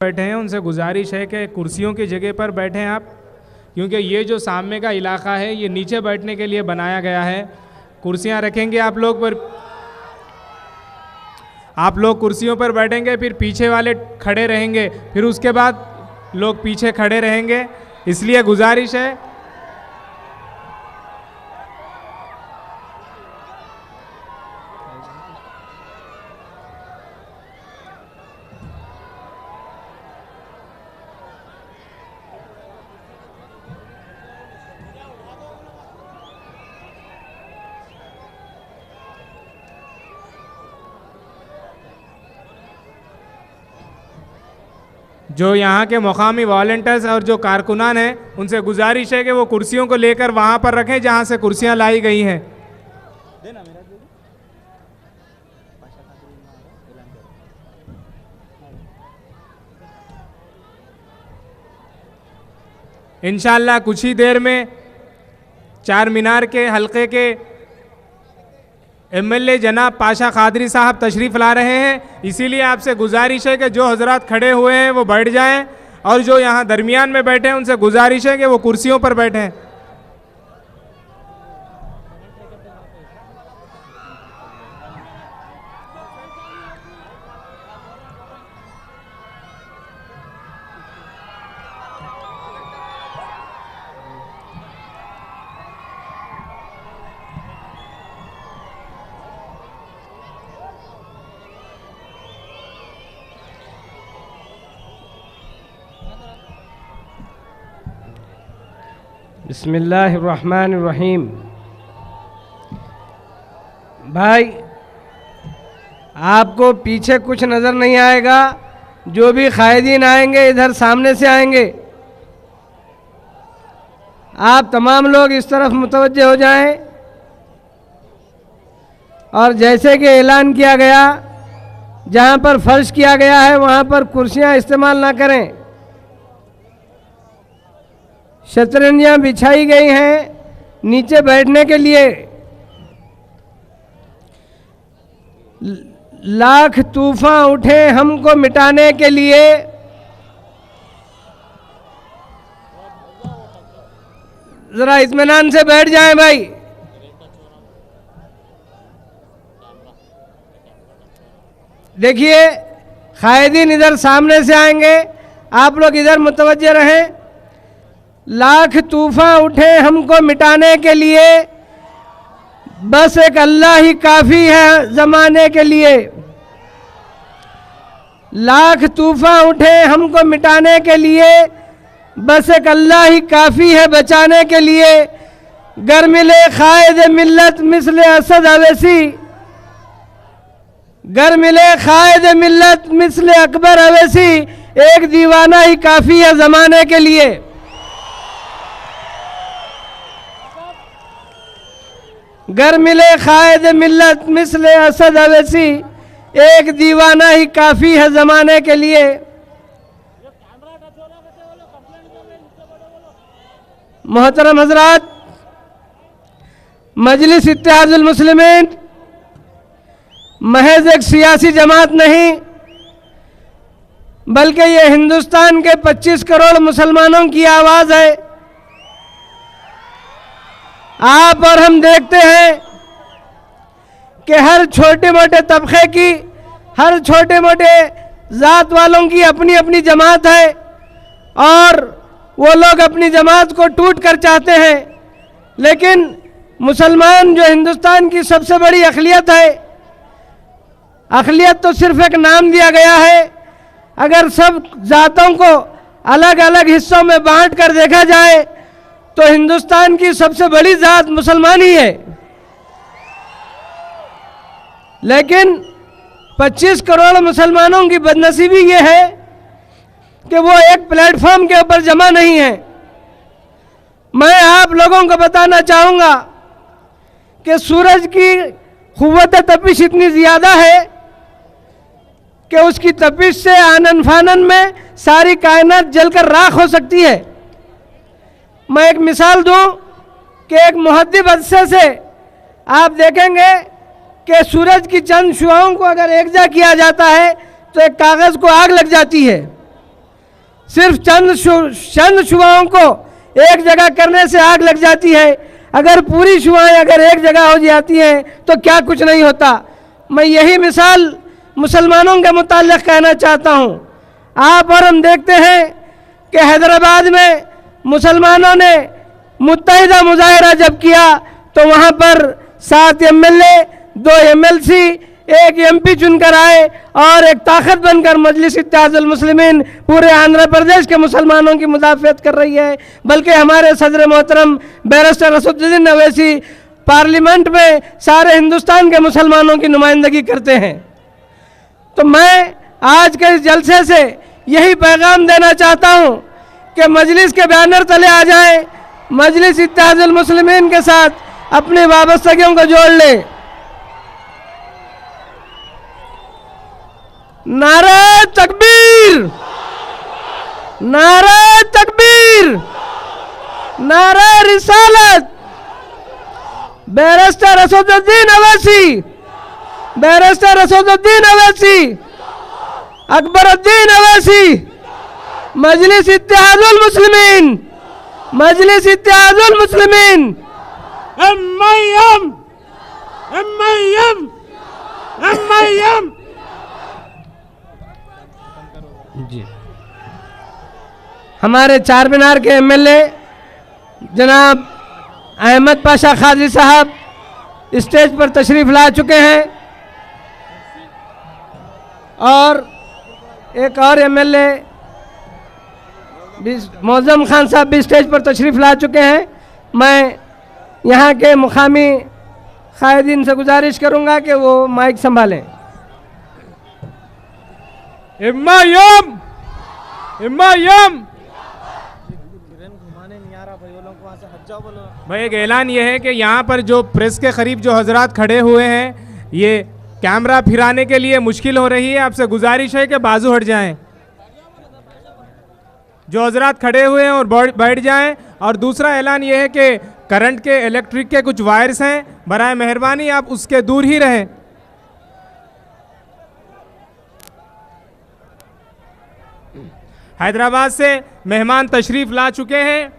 Speaker 1: बैठे हैं उनसे गुजारिश है कि कुर्सियों की जगह पर बैठें आप, क्योंकि ये जो सामने का इलाका है ये नीचे बैठने के लिए बनाया गया है। कुर्सियां रखेंगे आप लोग पर, आप लोग कुर्सियों पर बैठेंगे, फिर पीछे वाले खड़े रहेंगे, फिर उसके बाद लोग पीछे खड़े रहेंगे, इसलिए गुजारिश है। जो यहाँ के मुकामी वॉलंटियर्स और जो कारकुनान हैं उनसे गुजारिश है कि वो कुर्सियों को लेकर वहाँ पर रखें जहाँ से कुर्सियाँ लाई गई हैं। इंशाअल्लाह कुछ ही देर में चार मीनार के हलके के एमएलए जनाब पाशा कादरी साहब तशरीफ़ ला रहे हैं, इसीलिए आपसे गुजारिश है कि जो हजरात खड़े हुए हैं वो बैठ जाएं और जो यहाँ दरमियान में बैठे हैं उनसे गुजारिश है कि वो कुर्सियों पर बैठें।
Speaker 7: बिस्मिल्लाहिर्रहमानिर्रहीम। भाई आपको पीछे कुछ नज़र नहीं आएगा, जो भी कायदीन आएंगे इधर सामने से आएंगे। आप तमाम लोग इस तरफ मुतवज्जे हो जाएं और जैसे कि ऐलान किया गया, जहाँ पर फर्श किया गया है वहाँ पर कुर्सियाँ इस्तेमाल ना करें। शतरंजियाँ बिछाई गई हैं नीचे बैठने के लिए। लाख तूफान उठे हमको मिटाने के लिए, जरा इत्मीनान से बैठ जाएं भाई। देखिए कायदीन इधर सामने से आएंगे, आप लोग इधर मुतवज्जे रहें। लाख तूफान उठे हमको मिटाने के लिए, बस एक अल्लाह ही काफ़ी है ज़माने के लिए। लाख तूफान उठे हमको मिटाने के लिए, बस एक अल्लाह ही काफ़ी है बचाने के लिए। गर मिले खायद मिल्लत मिसले असद अवैसी, गर मिले खायद मिल्लत मिसले अकबर अवैसी, एक दीवाना ही काफ़ी है ज़माने के लिए। गर मिले खायद मिल्लत मिसले असद अवैसी, एक दीवाना ही काफ़ी है ज़माने के लिए। मोहतरम हजरात, मजलिस इत्तेहादुल मुस्लिमीन महज एक सियासी जमात नहीं, बल्कि ये हिंदुस्तान के 25 करोड़ मुसलमानों की आवाज़ है। आप और हम देखते हैं कि हर छोटे मोटे तबके की, हर छोटे मोटे ज़ात वालों की अपनी अपनी जमात है और वो लोग अपनी जमात को टूट कर चाहते हैं। लेकिन मुसलमान जो हिंदुस्तान की सबसे बड़ी अक़लियत है, अक़लियत तो सिर्फ एक नाम दिया गया है। अगर सब ज़ातों को अलग अलग हिस्सों में बांट कर देखा जाए तो हिंदुस्तान की सबसे बड़ी ज़ात मुसलमान ही है। लेकिन 25 करोड़ मुसलमानों की बदनसीबी ये है कि वो एक प्लेटफॉर्म के ऊपर जमा नहीं है। मैं आप लोगों को बताना चाहूँगा कि सूरज की क़ुव्वत तपिश इतनी ज़्यादा है कि उसकी तपिश से आनन फानन में सारी कायनात जलकर राख हो सकती है। मैं एक मिसाल दूं कि एक मुहद्दिब अरसे से आप देखेंगे कि सूरज की चंद शुआओं को अगर एकजा किया जाता है तो एक कागज़ को आग लग जाती है। सिर्फ चंद शुआओं को एक जगह करने से आग लग जाती है। अगर पूरी शुआएं अगर एक जगह हो जाती हैं तो क्या कुछ नहीं होता। मैं यही मिसाल मुसलमानों के मुताल्लिक़ कहना चाहता हूँ। आप और हम देखते हैं कि हैदराबाद में मुसलमानों ने मुत्तहिदा मुजाहिरा जब किया तो वहाँ पर 7 MLA, 2 MLC, 1 MP चुनकर आए और एक ताकत बनकर मजलिस इत्तेहादुल मुस्लिमीन पूरे आंध्र प्रदेश के मुसलमानों की मुदाफ़त कर रही है। बल्कि हमारे सदर मोहतरम बैरिस्टर असदुद्दीन अवैसी पार्लियामेंट में सारे हिंदुस्तान के मुसलमानों की नुमाइंदगी करते हैं। तो मैं आज के इस जलसे से यही पैगाम देना चाहता हूँ कि मजलिस के बैनर तले आ जाएं, मजलिस इत्तेहादुल मुस्लिमीन के साथ अपनी वाबस्तगियों को जोड़ लें। नारे तकबीर, नारे तकबीर, नारे रिसालत। बैरिस्टर असदुद्दीन अवैसी, बैरिस्टर असदुद्दीन अवैसी, अकबरुद्दीन अवैसी, मजलिस इत्तेहादुल मुस्लिमीन, मजलिस Ittehadul Muslimeen.
Speaker 3: MIM, MIM, MIM।
Speaker 7: जी, हमारे चार मीनार के MLA जनाब अहमद पाशा खाजी साहब स्टेज पर तशरीफ़ ला चुके हैं और एक और MLA मौज़म खान साहब भी स्टेज पर तशरीफ़ ला चुके हैं। मैं यहाँ के मुकामी कायदीन से गुजारिश करूँगा कि वो माइक संभालें।
Speaker 1: MIM, MIM। भाई एक ऐलान ये है कि यहाँ पर जो प्रेस के करीब जो हजरात खड़े हुए हैं, ये कैमरा फिराने के लिए मुश्किल हो रही है। आपसे गुजारिश है कि बाजू हट जाएं, जो हजरात खड़े हुए हैं और बैठ जाएं। और दूसरा ऐलान ये है कि करंट के इलेक्ट्रिक के कुछ वायर्स हैं, बराए मेहरबानी आप उसके दूर ही रहें। हैदराबाद से मेहमान तशरीफ़ ला चुके हैं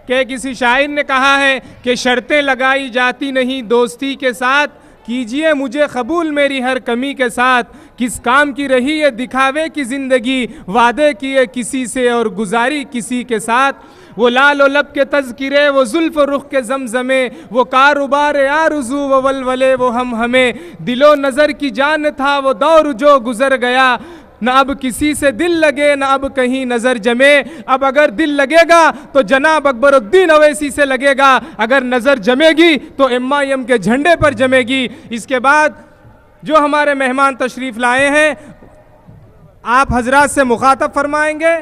Speaker 1: कि किसी शायर ने कहा है कि शर्तें लगाई जाती नहीं दोस्ती के साथ, कीजिए मुझे कबूल मेरी हर कमी के साथ। किस काम की रही ये दिखावे की ज़िंदगी, वादे किए किसी से और गुजारी किसी के साथ। वो लाल व लब के तज़किरे, वो जुल्फ़ रुख के जमजमे, वो कारोबार आरज़ू व वलवले, वो हम हमें दिलो नज़र की जान था वो दौर जो गुज़र गया। न अब किसी से दिल लगे न अब कहीं नज़र जमे, अब अगर दिल लगेगा तो जनाब अकबरुद्दीन अवैसी से लगेगा, अगर नज़र जमेगी तो MIM के झंडे पर जमेगी। इसके बाद जो हमारे मेहमान तशरीफ़ लाए हैं आप हजरात से मुखातब फरमाएंगे।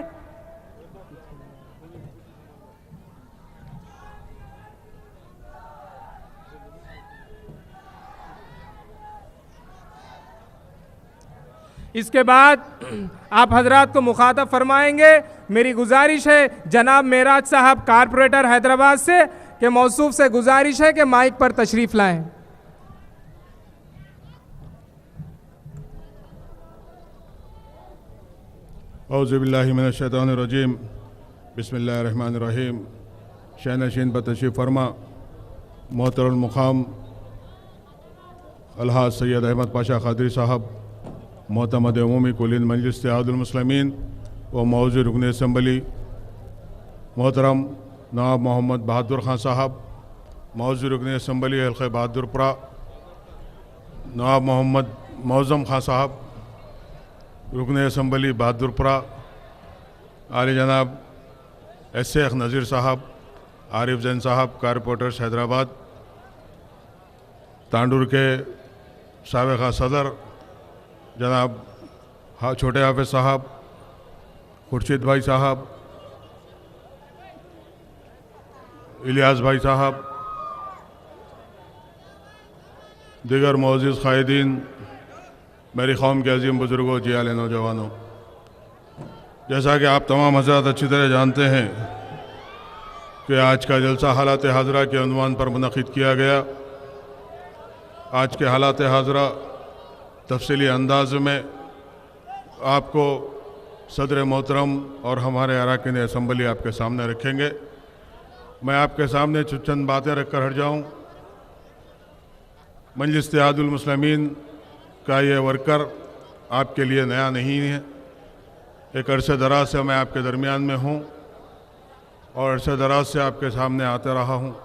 Speaker 1: इसके बाद आप हजरात को मुखातब फरमाएंगे। मेरी गुजारिश है जनाब मेराज साहब कारपोरेटर हैदराबाद से कि मौसूफ से गुजारिश है कि माइक पर तशरीफ़ लाएं।
Speaker 4: औज़ुबिल्लाहि मिनश्शैतानिर्रजीम, बिस्मिल्लाहिर्रहमानिर्रहीम। शहनशीन पर तशरीफ़ फरमा मोहतरम मुक़ाम अलहाज सैयद अहमद पाशा क़ादरी साहब, मोहतमद अमूमी कुलीन मजलिस इत्तेहादुल मुस्लिमीन व मौजूद रुकन असम्बली मोहतरम नवाब मोहम्मद बहादुर खान साहब, मौजूद रुकन असम्बली हल्क़े बहादुरपुरा नवाब मोहम्मद मौज़म खान साहब, रुकन असम्बली बहादुरपुरा आली जनाब शेख नज़ीर साहब, आरिफ जैन साहब कारपोरेटर्स हैदराबाद, तांडूर के साबिक़ा सदर जनाब छोटे हाफिज़ साहब, खुर्शीद भाई साहब, इलियास भाई साहब, दीगर मोअज़्ज़िज़ क़ायदीन, मेरी कौम के अजीम बुज़ुर्गों, जियाल नौजवानों, जैसा कि आप तमाम हज़रात अच्छी तरह जानते हैं कि आज का जलसा हालात हाज़रा के उन्वान पर मुनक़िद किया गया। आज के हालात हाज़रा तफसीली अंदाज में आपको
Speaker 11: सदर मोहतरम और हमारे अरकान असम्बली आपके सामने रखेंगे। मैं आपके सामने चंद बातें रखकर हट जाऊँ। मजलिस इत्तेहादुल मुस्लिमीन का ये वर्कर आपके लिए नया नहीं है। एक अरसे दराज से मैं आपके दरमियान में हूँ और अरसे दराज से आपके सामने आते रहा हूँ।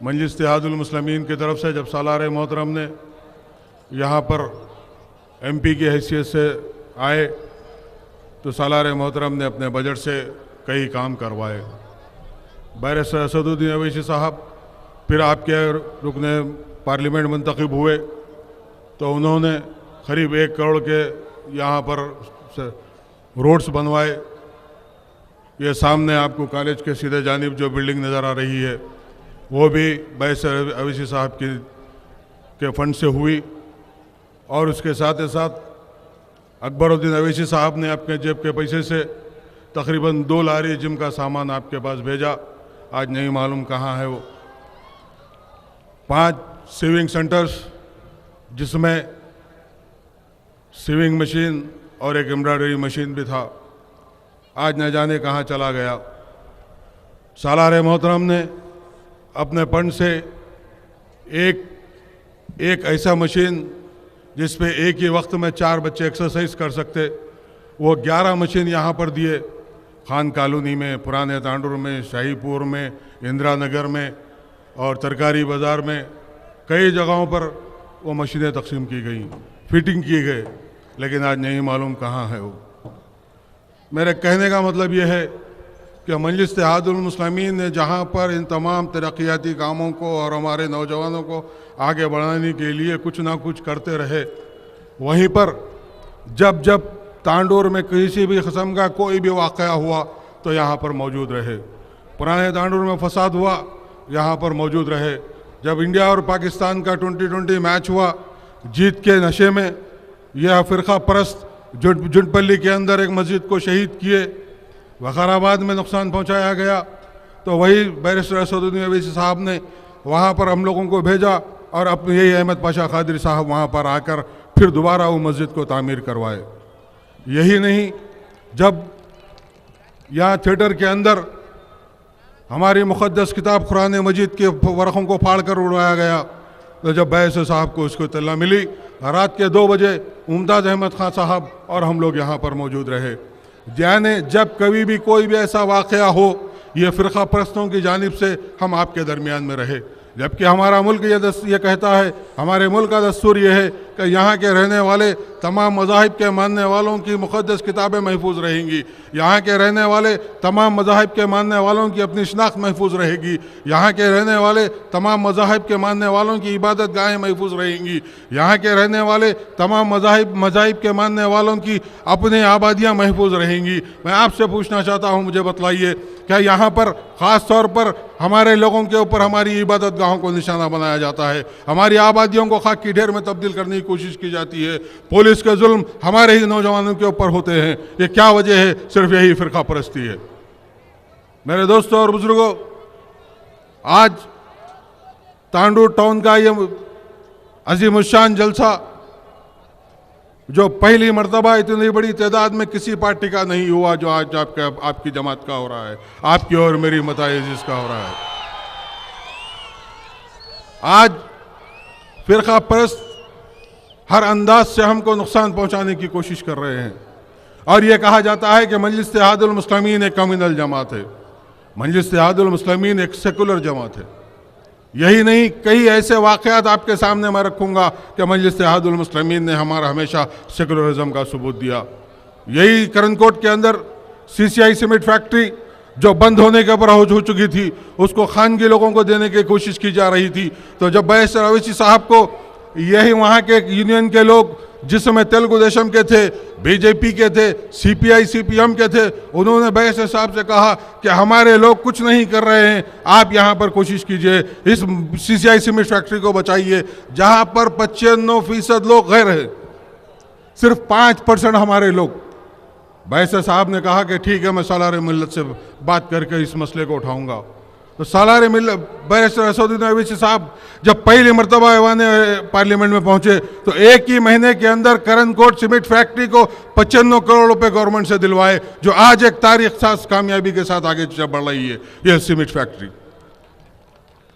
Speaker 11: मजलिस इत्तेहादुल मुस्लिमीन की तरफ से जब सालार मोहतरम ने यहाँ पर MP की हैसियत से आए तो सालार मोहतरम ने अपने बजट से कई काम करवाए। बैरिस्टर असदुद्दीन अवैसी साहब फिर आपके रुकने पार्लियामेंट मुंतखब हुए तो उन्होंने करीब 1 करोड़ के यहाँ पर रोड्स बनवाए। ये सामने आपको कॉलेज के सीधे जानिब जो बिल्डिंग नज़र आ रही है वो भी बैरिस्टर अवैसी साहब के फंड से हुई। और उसके साथ ही साथ अकबरुद्दीन अवैसी साहब ने अपने जेब के पैसे से तकरीबन 2 लारी जिम का सामान आपके पास भेजा। आज नहीं मालूम कहाँ है वो। 5 सीविंग सेंटर्स जिसमें सीविंग मशीन और एक एम्ब्रॉयडरी मशीन भी था, आज न जाने कहाँ चला गया। सालार मोहतरम ने अपने फंड से एक ऐसा मशीन जिस पे एक ही वक्त में 4 बच्चे एक्सरसाइज कर सकते, वो 11 मशीन यहाँ पर दिए। खान कॉलोनी में, पुराने तांडुर में, शाहीपुर में, इंदिरा नगर में और तरकारी बाज़ार में कई जगहों पर वो मशीनें तकसीम की गई, फिटिंग किए गए, लेकिन आज नहीं मालूम कहाँ है वो। मेरे कहने का मतलब ये है कि मजलिस इत्तेहादुल मुस्लिमीन ने जहाँ पर इन तमाम तरक्याती कामों को और हमारे नौजवानों को आगे बढ़ाने के लिए कुछ ना कुछ करते रहे, वहीं पर जब जब तांडूर में किसी भी किस्म का कोई भी वाक़या हुआ तो यहाँ पर मौजूद रहे। पुराने तांडूर में फसाद हुआ, यहाँ पर मौजूद रहे। जब इंडिया और पाकिस्तान का 2020 मैच हुआ, जीत के नशे में यह फ़िरका परस्त जुटपल्ली के अंदर एक मस्जिद को शहीद किए, वक़ाराबाद में नुकसान पहुँचाया गया, तो वही बैरिस्टर असदुद्दीन अवैसी साहब ने वहाँ पर हम लोगों को भेजा और अपने यही अहमद पाशा कादरी साहब वहाँ पर आकर फिर दोबारा वो मस्जिद को तामीर करवाए। यही नहीं, जब यहाँ थिएटर के अंदर हमारी मुक़द्दस किताब कुरान मजीद के वर्क़ों को फाड़ कर उड़ाया गया, तो जब बैरिस्टर साहब को उसको इत्तला मिली, रात के 2 बजे मुमताज़ अहमद खान साहब और हम लोग यहाँ पर मौजूद रहे। यानी जब कभी भी कोई भी ऐसा वाक़या हो, ये फ़िरका परस्तों की जानिब से हम आपके दरमियान में रहे। जबकि हमारा मुल्क ये कहता है, हमारे मुल्क का दस्तूर ये है कि यहाँ के रहने वाले तमाम मज़ाहिब के मानने वालों की मुक़द्दस किताबें महफूज रहेंगी, यहाँ के रहने वाले तमाम मज़ाहिब के मानने वालों की अपनी शनाख्त महफूज रहेगी, यहाँ के रहने वाले तमाम मज़ाहिब के मानने वालों की इबादत गाहें महफूज रहेंगी, यहाँ के रहने वाले तमाम मज़ाहिब के मानने वालों की अपनी आबादियाँ महफूज रहेंगी। मैं आपसे पूछना चाहता हूँ, मुझे बतलाइए, क्या यहाँ पर ख़ास तौर पर हमारे लोगों के ऊपर हमारी इबादत गाहों को निशाना बनाया जाता है, हमारी आबादियों को खाक की ढेर में तब्दील करने की कोशिश की जाती है, पुलिस के जुल्म हमारे ही नौजवानों के ऊपर होते हैं? ये क्या वजह है? सिर्फ यही फ़िरका परस्ती है। मेरे दोस्तों और बुजुर्गों, आज तांडूर टाउन का ये अजीमुशान जलसा जो पहली मर्तबा इतनी बड़ी तादाद में किसी पार्टी का नहीं हुआ, जो आज आपकी जमात का हो रहा है, आपकी और मेरी मताइज़ का हो रहा है। आज फ़िरका परस्त हर अंदाज से हमको नुकसान पहुंचाने की कोशिश कर रहे हैं और ये कहा जाता है कि मजलिस इत्तेहादुल मुस्लिमीन एक कम्युनल जमात है, मजलिस इत्तेहादुल मुस्लिमीन एक सेकुलर जमात है। यही नहीं, कई ऐसे वाक़यात आपके सामने मैं रखूँगा कि मजलिस इत्तेहादुल मुस्लिमीन ने हमारा हमेशा सेकुलरिज्म का सबूत दिया। यही करनकोट के अंदर CCI सीमेंट फैक्ट्री जो बंद होने के ऊपर हो चुकी थी, उसको खानगी लोगों को देने की कोशिश की जा रही थी, तो जब बैरिस्टर अवैसी साहब को यही वहाँ के यूनियन के लोग, जिसमें तेलुगु देशम के थे, BJP के थे, CPI CPM के थे, उन्होंने बैरिस्टर साहब से कहा कि हमारे लोग कुछ नहीं कर रहे हैं, आप यहाँ पर कोशिश कीजिए, इस CCI सीमेंट फैक्ट्री को बचाइए, जहाँ पर 95% लोग गैर हैं, सिर्फ 5% हमारे लोग। बैरिस्टर साहब ने कहा कि ठीक है, मैं सालार मिल्लत से बात करके इस मसले को उठाऊंगा। तो सालार मिल्लत बैरिस्टर असदुद्दीन ओवैसी साहब जब पहली मरतबा ऐवान पार्लियामेंट में पहुंचे तो एक ही महीने के अंदर करनकोट सीमेंट फैक्ट्री को 95 करोड़ रुपए गवर्नमेंट से दिलवाए, जो आज एक तारीख साथ कामयाबी के साथ आगे बढ़ रही है। यह सीमेंट फैक्ट्री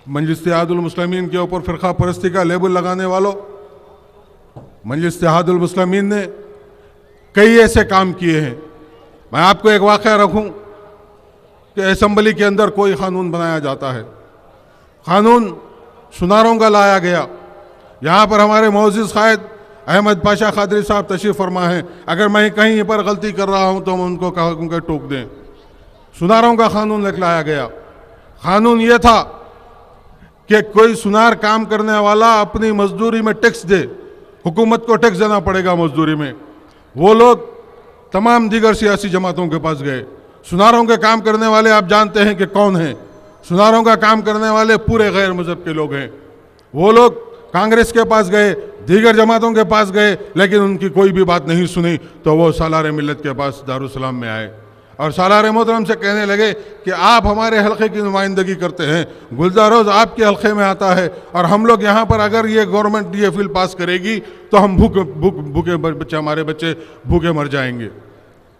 Speaker 11: मजलिस-ए-इत्तेहादुल मुस्लिमीन के ऊपर फिरका परस्ती का लेबल लगाने वालों, मजलिस-ए-इत्तेहादुल मुस्लिमीन ने कई ऐसे काम किए हैं। मैं आपको एक वाक़या रखूं कि असेंबली के अंदर कोई कानून बनाया जाता है, कानून सुनारों का लाया गया। यहाँ पर हमारे मोअज़्ज़िज़ क़ायद अहमद पाशा क़ादरी साहब तशरीफ़ फरमा हैं, अगर मैं कहीं पर गलती कर रहा हूँ तो हम उनको कहूँगा टोक दें। सुनारों का कानून लाया गया। कानून ये था कि कोई सुनार काम करने वाला अपनी मजदूरी में टैक्स दे, हुकूमत को टैक्स देना पड़ेगा मजदूरी में। वो लोग तमाम दीगर सियासी जमातों के पास गए। सुनारों के काम करने वाले आप जानते हैं कि कौन हैं। सुनारों का काम करने वाले पूरे गैर मजहब के लोग हैं। वो लोग कांग्रेस के पास गए, दीगर जमातों के पास गए, लेकिन उनकी कोई भी बात नहीं सुनी। तो वो सालार मिल्लत के पास दारुसलाम में आए और सालार मोहतरम से कहने लगे कि आप हमारे हल्के की नुमाइंदगी करते हैं, गुलजारोज आपके हल्के में आता है, और हम लोग यहाँ पर अगर ये गवर्नमेंट ये बिल पास करेगी तो हम भूखे बच्चे, हमारे बच्चे भूखे मर जाएंगे।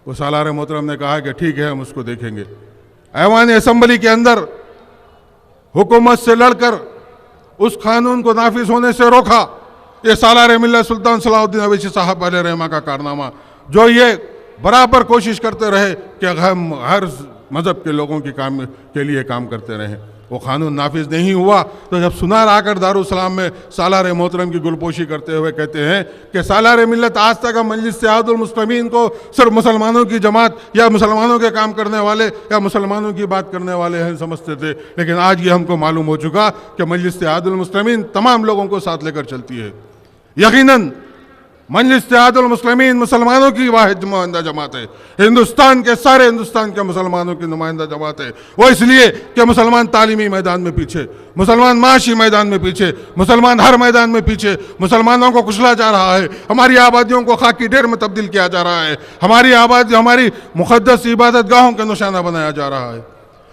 Speaker 11: वो सालार मोहतरम ने कहा कि ठीक है, हम उसको देखेंगे। ऐवान असेंबली के अंदर हुकूमत से लड़कर उस कानून को नाफिज होने से रोका। ये सालार मिल्लत सुल्तान सलाहुद्दीन ओवैसी साहब अलैहि रहमा का कारनामा, जो ये बराबर कोशिश करते रहे कि हम हर मज़हब के लोगों की काम के लिए काम करते रहें। वो कानून नाफिज नहीं हुआ तो जब सुनार आकर दारुसलाम में सालार मोहतरम की गुलपोशी करते हुए कहते हैं कि सालार मिल्लत आज तक हम मजलिस-ए-इत्तेहादुल मुस्लिमीन को सिर्फ मुसलमानों की जमात या मुसलमानों के काम करने वाले या मुसलमानों की बात करने वाले हैं समझते थे, लेकिन आज ये हमको मालूम हो चुका कि मजलिस-ए-इत्तेहादुल मुस्लिमीन तमाम लोगों को साथ लेकर चलती है। यकीनन मजलिस-ए-इत्तेहादुल मुस्लिमीन मुसलमानों की वाहिद नुमाइंदा जमात है, हिंदुस्तान के सारे हिंदुस्तान के मुसलमानों की नुमाइंदा जमात है। वो इसलिए कि मुसलमान तालीमी मैदान में पीछे, मुसलमान माशी मैदान में पीछे, मुसलमान हर मैदान में पीछे, मुसलमानों को कुचला जा रहा है, हमारी आबादियों को खाकी ढेर में तब्दील किया जा रहा है, हमारी आबादी हमारी मुक़द्दस इबादत गाहों का निशाना बनाया जा रहा है।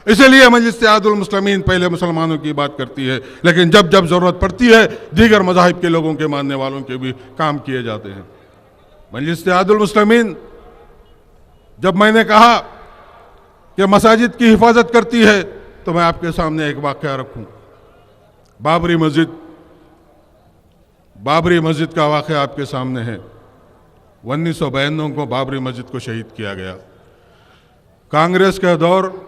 Speaker 11: इसलिए मजलिस-ए-इत्तेहादुल मुस्लिमीन पहले मुसलमानों की बात करती है, लेकिन जब जब ज़रूरत पड़ती है दीगर मज़ाहिब के लोगों के मानने वालों के भी काम किए जाते हैं। मजलिस-ए-इत्तेहादुल मुस्लिमीन, जब मैंने कहा कि मसाजिद की हिफाजत करती है, तो मैं आपके सामने एक वाक़या रखूं। बाबरी मस्जिद का वाक़या आपके सामने है। 1992 को बाबरी मस्जिद को शहीद किया गया। कांग्रेस का दौर,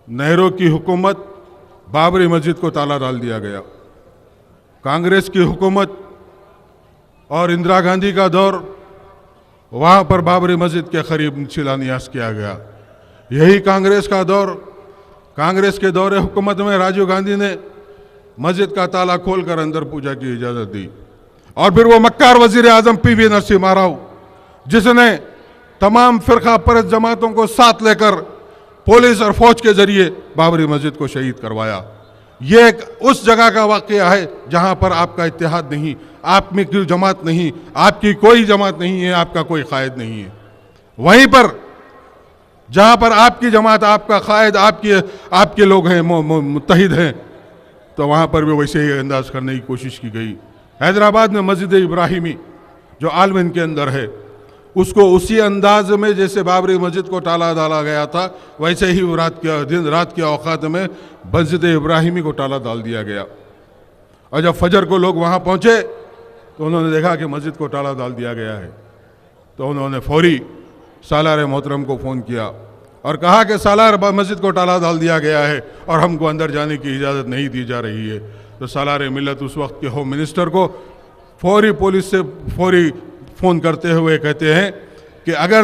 Speaker 11: नेहरू की हुकूमत, बाबरी मस्जिद को ताला डाल दिया गया। कांग्रेस की हुकूमत और इंदिरा गांधी का दौर, वहाँ पर बाबरी मस्जिद के करीब शिलान्यास किया गया। यही कांग्रेस का दौर, कांग्रेस के दौरे हुकूमत में राजीव गांधी ने मस्जिद का ताला खोलकर अंदर पूजा की इजाज़त दी। और फिर वो मक्कार वज़ीर आज़म पीवी नरसिम्हा राव, जिसने तमाम फ़िरका परस्त जमातों को साथ लेकर पुलिस और फौज के जरिए बाबरी मस्जिद को शहीद करवाया। ये एक उस जगह का वाक़या है जहाँ पर आपका इत्तेहाद नहीं, आप में कोई जमात नहीं, आपकी कोई जमात नहीं है, आपका कोई कायद नहीं है। वहीं पर जहाँ पर आपकी जमात, आपका कायद, आपके लोग हैं, मुत्तहिद हैं, तो वहाँ पर भी वैसे ही अंदाज करने की कोशिश की गई। हैदराबाद में मस्जिद इब्राहिमी जो आलमन के अंदर है, उसको उसी अंदाज में जैसे बाबरी मस्जिद को ताला डाला गया था, वैसे ही रात के औकात में मस्जिद इब्राहिमी को ताला डाल दिया गया। और जब फजर को लोग वहाँ पहुँचे तो उन्होंने देखा कि मस्जिद को ताला डाल दिया गया है, तो उन्होंने फौरी सालार मोहतरम को फ़ोन किया और कहा कि सालार मस्जिद को ताला डाल दिया गया है और हमको अंदर जाने की इजाज़त नहीं दी जा रही है। तो सालार मिल्लत उस वक्त के होम मिनिस्टर को फौरी पुलिस से फौरी फ़ोन करते हुए कहते हैं कि अगर